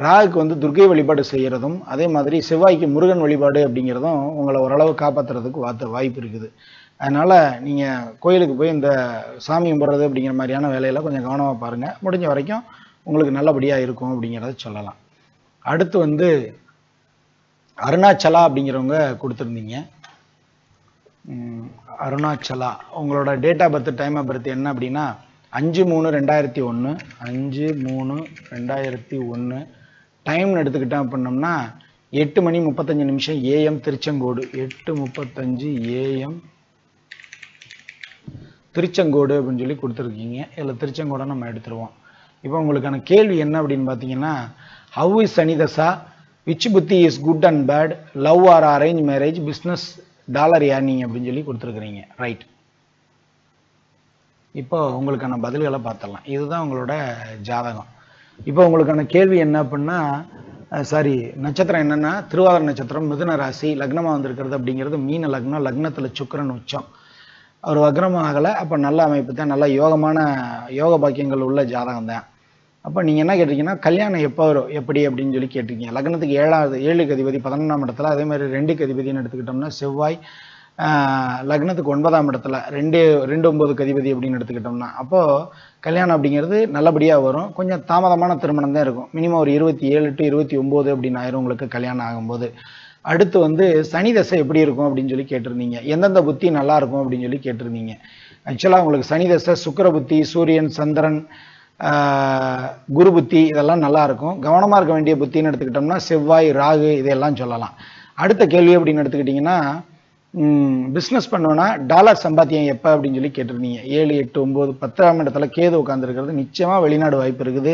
ராகுக்கு வந்து துர்க்கை வழிபாடு செய்கிறதும், அதே மாதிரி செவ்வாய்க்கு முருகன் வழிபாடு அப்படிங்கிறதும் உங்களை ஓரளவு காப்பாற்றுறதுக்கு வாய்ப்பு இருக்குது. அதனால் நீங்கள் கோயிலுக்கு போய் இந்த சாமி கும்பிட்றது அப்படிங்கிற மாதிரியான வேலையெல்லாம் கொஞ்சம் கவனமாக பாருங்கள். முடிஞ்ச வரைக்கும் உங்களுக்கு நல்லபடியாக இருக்கும் அப்படிங்கிறத சொல்லலாம். அடுத்து வந்து அருணாச்சலா அப்படிங்கிறவங்க கொடுத்துருந்தீங்க. அருணாச்சலா, உங்களோட date of birth, time of birth என்ன அப்படின்னா 5/3/2001, 5/3/2001. டைம்னு எடுத்துக்கிட்டோம் அப்படின்னோம்னா 8:35 AM திருச்செங்கோடு, 8:35 AM திருச்செங்கோடு அப்படின்னு சொல்லி கொடுத்துருக்கீங்க. இதில் திருச்செங்கோடை நம்ம எடுத்துருவோம். இப்போ உங்களுக்கான கேள்வி என்ன அப்படின்னு பார்த்தீங்கன்னா, how is Shani dasha, which புத்தி is good and bad, love or arrange marriage, business, dollar earning அப்படின்னு சொல்லி கொடுத்துருக்குறீங்க. ரைட், இப்போ உங்களுக்கான பதில்களை பார்த்துடலாம். இதுதான் உங்களோட ஜாதகம். இப்போ உங்களுக்கான கேள்வி என்ன அப்படின்னா, சாரி, நட்சத்திரம் என்னென்னா திருவாதிரை நட்சத்திரம், மிதுன ராசி, லக்னமாக வந்திருக்கிறது அப்படிங்கிறது மீன லக்னம், லக்னத்தில் சுக்கிரன் உச்சம், அவர் வக்ரமாக ஆகலை. அப்போ நல்ல அமைப்பு தான், நல்ல யோகமான யோக பாக்கியங்கள் உள்ள ஜாதகம் தான். அப்போ நீங்கள் என்ன கேட்டிங்கன்னா, கல்யாணம் எப்போ வரும் எப்படி அப்படின்னு சொல்லி கேட்டிருக்கீங்க. லக்னத்துக்கு 7க்கு அதிபதி 11ஆம் இடத்துல, அதே மாதிரி 2க்கு அதிபதினு எடுத்துக்கிட்டோம்னா செவ்வாய், லக்னத்துக்கு 9ஆம் இடத்துல 2/9க்கு அதிபதி அப்படின்னு எடுத்துக்கிட்டோம்னா, அப்போது கல்யாணம் அப்படிங்கிறது நல்லபடியாக வரும். கொஞ்சம் தாமதமான திருமணம் தான் இருக்கும். மினிமம் ஒரு 27 to 29 அப்படின்னு ஆயிரும் உங்களுக்கு கல்யாணம் ஆகும்போது. அடுத்து வந்து சனி தசை எப்படி இருக்கும் அப்படின்னு சொல்லி கேட்டிருந்தீங்க. எந்தெந்த புத்தி நல்லா இருக்கும் அப்படின்னு சொல்லி கேட்டிருந்தீங்க. ஆக்சுவலாக உங்களுக்கு சனி தசை சுக்கிர புத்தி, சூரியன், சந்திரன், குரு புத்தி இதெல்லாம் நல்லா இருக்கும். கவனமாக இருக்க வேண்டிய புத்தின்னு எடுத்துக்கிட்டோம்னா செவ்வாய், ராகு இதெல்லாம் சொல்லலாம். அடுத்த கேள்வி அப்படின்னு எடுத்துக்கிட்டிங்கன்னா, பிஸ்னஸ் பண்ணோன்னா டாலர் சம்பாத்தியம் எப்போ அப்படின்னு சொல்லி கேட்டிருந்தீங்க. 7, 8, 9, 10ஆம் இடத்துல கேது உட்காந்துருக்கிறது, நிச்சயமாக வெளிநாடு வாய்ப்பு இருக்குது.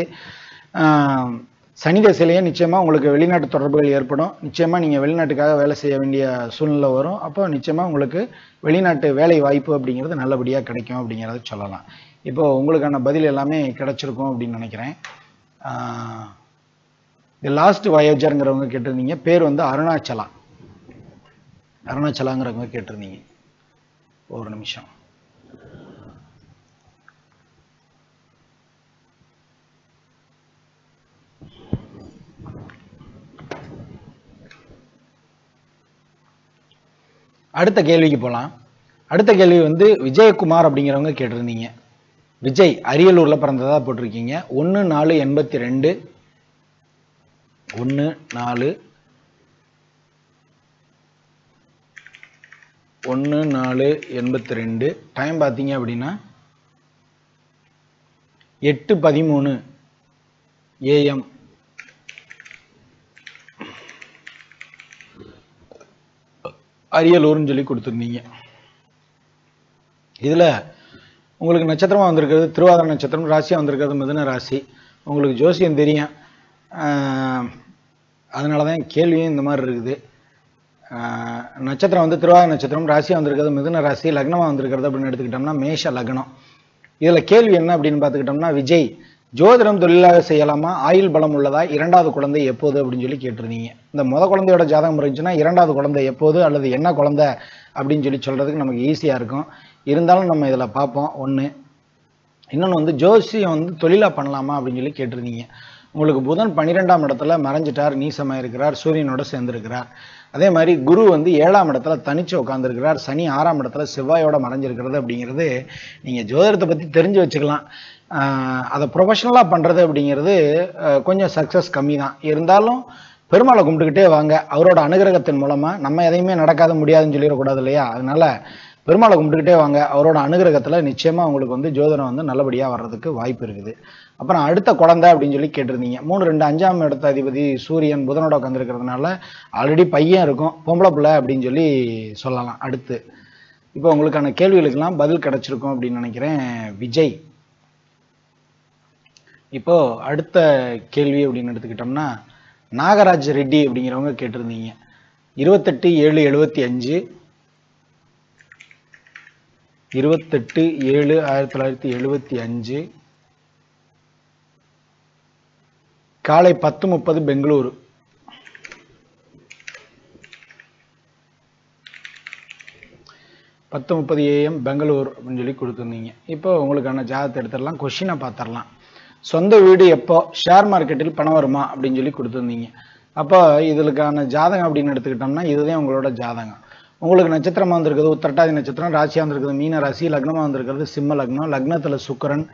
சனி தசையிலேயே நிச்சயமாக உங்களுக்கு வெளிநாட்டு தொடர்புகள் ஏற்படும். நிச்சயமாக நீங்கள் வெளிநாட்டுக்காக வேலை செய்ய வேண்டிய சூழ்நிலை வரும். அப்போ நிச்சயமாக உங்களுக்கு வெளிநாட்டு வேலை வாய்ப்பு அப்படிங்கிறது நல்லபடியாக கிடைக்கும் அப்படிங்கிறத சொல்லலாம். இப்போது உங்களுக்கான பதில் எல்லாமே கிடைச்சிருக்கும் அப்படின்னு நினைக்கிறேன். தி லாஸ்ட் வயோஜருங்கிறவங்க கேட்டிருந்தீங்க. பேர் வந்து அருணாச்சலாங்கிறவங்க கேட்டிருந்தீங்க. ஒரு நிமிஷம். அடுத்த கேள்விக்கு போகலாம். அடுத்த கேள்வி வந்து விஜயகுமார் அப்படிங்கிறவங்க கேட்டிருந்தீங்க. விஜய் அரியலூரில் பிறந்ததா போட்டிருக்கீங்க. 1/4/82, 1/4/82. டைம் பார்த்தீங்க அப்படின்னா 8:13 AM. அரியலூர்னு சொல்லி கொடுத்துருந்தீங்க. இதில் உங்களுக்கு நட்சத்திரமாக வந்திருக்கிறது திருவாதிரை நட்சத்திரம், ராசியாக வந்திருக்கிறது மிதுன ராசி. உங்களுக்கு ஜோசியம் தெரியும், அதனால தான் கேள்வியும் இந்த மாதிரி இருக்குது. நட்சத்திரம் வந்து திருவாதிரை நட்சத்திரம், ராசியாக வந்திருக்கிறது மிதுன ராசி, லக்னமாக வந்திருக்கிறது அப்படின்னு எடுத்துக்கிட்டோம்னா மேஷ லக்னம். இதில் கேள்வி என்ன அப்படின்னு பார்த்துக்கிட்டோம்னா, விஜய் ஜோதிடம் தொழிலாக செய்யலாமா, ஆயுள் பலம் உள்ளதா, இரண்டாவது குழந்தை எப்போது அப்படின்னு சொல்லி கேட்டிருந்தீங்க. இந்த குழந்தையோட ஜாதகம் இருந்துச்சுன்னா இரண்டாவது குழந்தை எப்போது அல்லது என்ன குழந்தை அப்படின்னு சொல்லி சொல்றதுக்கு நமக்கு ஈஸியாக இருக்கும். இருந்தாலும் நம்ம இதில் பார்ப்போம். ஒன்று, இன்னொன்று ஜோசியம் தொழிலாக பண்ணலாமா அப்படின்னு சொல்லி கேட்டிருந்தீங்க. உங்களுக்கு புதன் 12ஆம் இடத்துல மறைஞ்சிட்டார், நீசமாக இருக்கிறார், சூரியனோட சேர்ந்திருக்கிறார். அதே மாதிரி குரு 7ஆம் இடத்துல தனிச்சு உட்காந்துருக்கிறார், சனி 6ஆம் இடத்துல செவ்வாயோட மறைஞ்சிருக்கிறது. அப்படிங்கிறது நீங்கள் ஜோதிடத்தை பற்றி தெரிஞ்சு வச்சுக்கலாம். அதை ப்ரொஃபஷனலாக பண்ணுறது அப்படிங்கிறது கொஞ்சம் சக்ஸஸ் கம்மி தான். இருந்தாலும் பெருமாளை கும்பிட்டுக்கிட்டே வாங்க. அவரோட அனுகிரகத்தின் மூலமாக நம்ம எதையுமே நடக்காத முடியாதுன்னு சொல்லிடக்கூடாது இல்லையா? அதனால பெருமாளை கும்பிட்டுக்கிட்டே வாங்க. அவரோட அனுகிரகத்தில் நிச்சயமாக உங்களுக்கு ஜோதிடம் நல்லபடியாக வர்றதுக்கு வாய்ப்பு இருக்குது. அப்புறம் அடுத்த குழந்தை அப்படின்னு சொல்லி கேட்டிருந்தீங்க. 3, 2, 5ஆம் இடத்த அதிபதி சூரியன் புதனோட உட்காந்துருக்கிறதுனால ஆல்ரெடி பையன் இருக்கும், பொம்பளை பிள்ளை அப்படின்னு சொல்லி சொல்லலாம். அடுத்து இப்போ உங்களுக்கான கேள்விகளுக்கெல்லாம் பதில் கிடைச்சிருக்கும் அப்படின்னு நினைக்கிறேன். விஜய், இப்போ அடுத்த கேள்வி அப்படின்னு எடுத்துக்கிட்டோம்னா நாகராஜ் ரெட்டி அப்படிங்கிறவங்க கேட்டிருந்தீங்க. 28/7/75 28/7/1975 காலை 10:30 பெங்களூரு. AM பெங்களூர் அப்படின்னு சொல்லி கொடுத்துருந்தீங்க. இப்போ உங்களுக்கான ஜாதகத்தை எடுத்துடலாம், கொஸ்டினை பார்த்துடலாம். சொந்த வீடு எப்போ, ஷேர் மார்க்கெட்டில் பணம் வருமா அப்படின்னு சொல்லி கொடுத்துருந்தீங்க. அப்போ இதுக்கான ஜாதகம் அப்படின்னு எடுத்துக்கிட்டோம்னா இதுதான் உங்களோட ஜாதகம். உங்களுக்கு நட்சத்திரமாக வந்திருக்குது உத்திரட்டாதி நட்சத்திரம், ராசியாக வந்திருக்குது மீன ராசி, லக்னமாக வந்திருக்கிறது சிம்ம லக்னம், லக்னத்தில் சுக்கிரன்,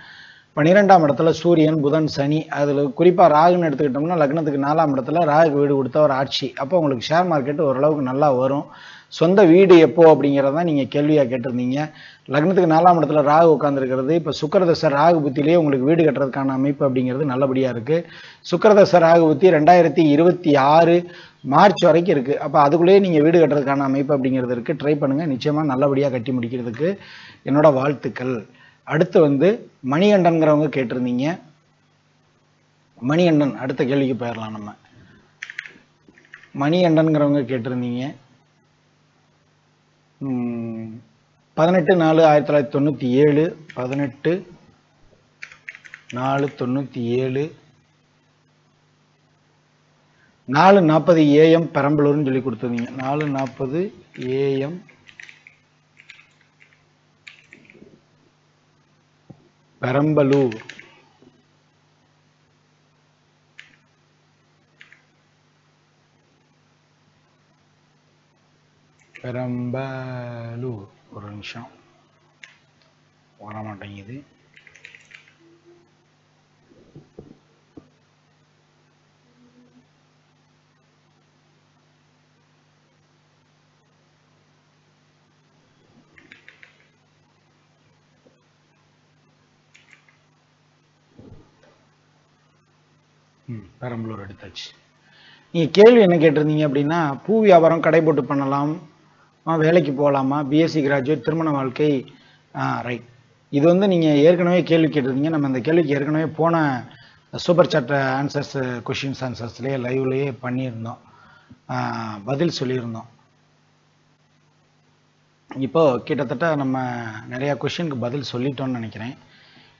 12ஆம் இடத்துல சூரியன், புதன், சனி. அதில் குறிப்பாக ராகுன்னு எடுத்துக்கிட்டோம்னா லக்னத்துக்கு 4ஆம் இடத்துல ராகு வீடு கொடுத்த ஒரு ஆட்சி. அப்போ உங்களுக்கு ஷேர் மார்க்கெட் ஓரளவுக்கு நல்லா வரும். சொந்த வீடு எப்போ அப்படிங்கிறத நீங்கள் கேள்வியாக கேட்டிருந்தீங்க. லக்னத்துக்கு 4ஆம் இடத்துல ராகு உட்காந்துருக்கிறது. இப்போ சுக்கிரதசை ராகு புத்திலேயே உங்களுக்கு வீடு கட்டுறதுக்கான அமைப்பு அப்படிங்கிறது நல்லபடியாக இருக்குது. சுக்கிரதசை ராகு புத்தி 2026 மார்ச் வரைக்கும் இருக்குது. அப்போ அதுக்குள்ளேயே நீங்கள் வீடு கட்டுறதுக்கான அமைப்பு அப்படிங்கிறது இருக்குது. ட்ரை பண்ணுங்கள், நிச்சயமாக நல்லபடியாக கட்டி முடிக்கிறதுக்கு என்னோட வாழ்த்துக்கள். அடுத்து மணிகண்டன்கிறவங்க கேட்டிருந்தீங்க. மணிகண்டன், அடுத்த கேள்விக்கு போயிடலாம். நம்ம மணிகண்டன்கிறவங்க கேட்டிருந்தீங்க. 18/4/1997 18/4/1997 4:40 AM பெரம்பலூர்னு சொல்லி கொடுத்துருந்தீங்க. 4:40 AM பெரம்பலூர். பெரம்பலூர், ஒரு நிமிஷம் வர மாட்டேங்குது. பெரம்பலூர் எடுத்தாச்சு. நீங்கள் கேள்வி என்ன கேட்டிருந்தீங்க அப்படின்னா, பூ வியாபாரம் கடை போட்டு பண்ணலாம், வேலைக்கு போகலாமா, பிஎஸ்சி கிராஜுவேட், திருமண வாழ்க்கை. ரைட். இது நீங்கள் ஏற்கனவே கேள்வி கேட்டிருந்தீங்க. நம்ம இந்த கேள்விக்கு ஏற்கனவே போன சூப்பர் சாட் ஆன்சர்ஸ், கொஷின்ஸ் ஆன்சர்ஸ்லேயே லைவ்லேயே பண்ணியிருந்தோம், பதில் சொல்லியிருந்தோம். இப்போ கிட்டத்தட்ட நம்ம நிறையா கொஷினுக்கு பதில் சொல்லிட்டோம்னு நினைக்கிறேன்.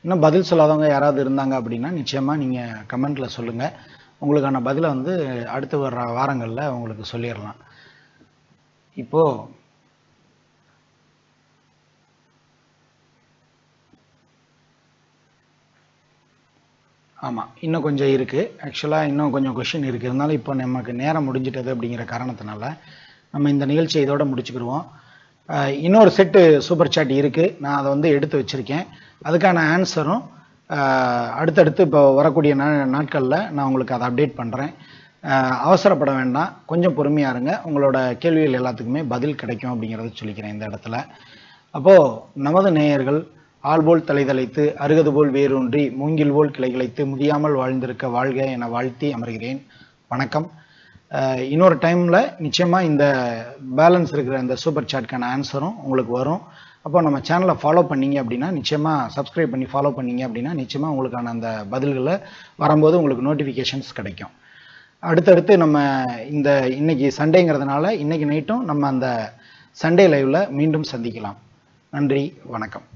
இன்னும் பதில் சொல்லாதவங்க யாராவது இருந்தாங்க அப்படின்னா நிச்சயமாக நீங்கள் கமெண்ட்டில் சொல்லுங்கள். உங்களுக்கான பதிலை அடுத்து வர்ற வாரங்களில் உங்களுக்கு சொல்லிடலாம். இப்போது ஆமாம், இன்னும் கொஞ்சம் இருக்குது. ஆக்சுவலாக இன்னும் கொஞ்சம் கொஷின் இருக்குது. இருந்தாலும் இப்போ நமக்கு நேரம் முடிஞ்சிட்டது அப்படிங்கிற காரணத்தினால நம்ம இந்த நிகழ்ச்சியை இதோடு முடிச்சுக்கிடுவோம். இன்னொரு செட்டு சூப்பர் சாட் இருக்குது, நான் அதை எடுத்து வச்சுருக்கேன். அதுக்கான ஆன்சரும் அடுத்தடுத்து இப்போ வரக்கூடிய நாட்களில் நான் உங்களுக்கு அதை அப்டேட் பண்ணுறேன். அவசரப்பட வேண்டாம், கொஞ்சம் பொறுமையாக இருங்க. உங்களோட கேள்விகள் எல்லாத்துக்குமே பதில் கிடைக்கும் அப்படிங்கிறத சொல்லிக்கிறேன் இந்த இடத்துல. அப்போது நமது நேயர்கள் ஆள்போல் தலைதலைத்து, அருகது போல் வேரூன்றி, மூங்கில் போல் கிளைகிளைத்து, முதியாமல் வாழ்ந்திருக்க வாழ்க என வாழ்த்தி அமர்கிறேன். வணக்கம். இன்னொரு டைமில் நிச்சயமாக இந்த பேலன்ஸ் இருக்கிற இந்த சூப்பர் சாட்கான ஆன்சரும் உங்களுக்கு வரும். அப்போ நம்ம சேனலை ஃபாலோ பண்ணிங்க அப்படின்னா, நிச்சயமாக சப்ஸ்கிரைப் பண்ணி ஃபாலோ பண்ணிங்க அப்படின்னா நிச்சயமாக உங்களுக்கான அந்த பதில்களை வரும்போது உங்களுக்கு நோட்டிஃபிகேஷன்ஸ் கிடைக்கும். அடுத்தடுத்து நம்ம இன்னைக்கு சண்டேங்கிறதுனால இன்னைக்கு நைட்டும் நம்ம அந்த சண்டே லைவில் மீண்டும் சந்திக்கலாம். நன்றி, வணக்கம்.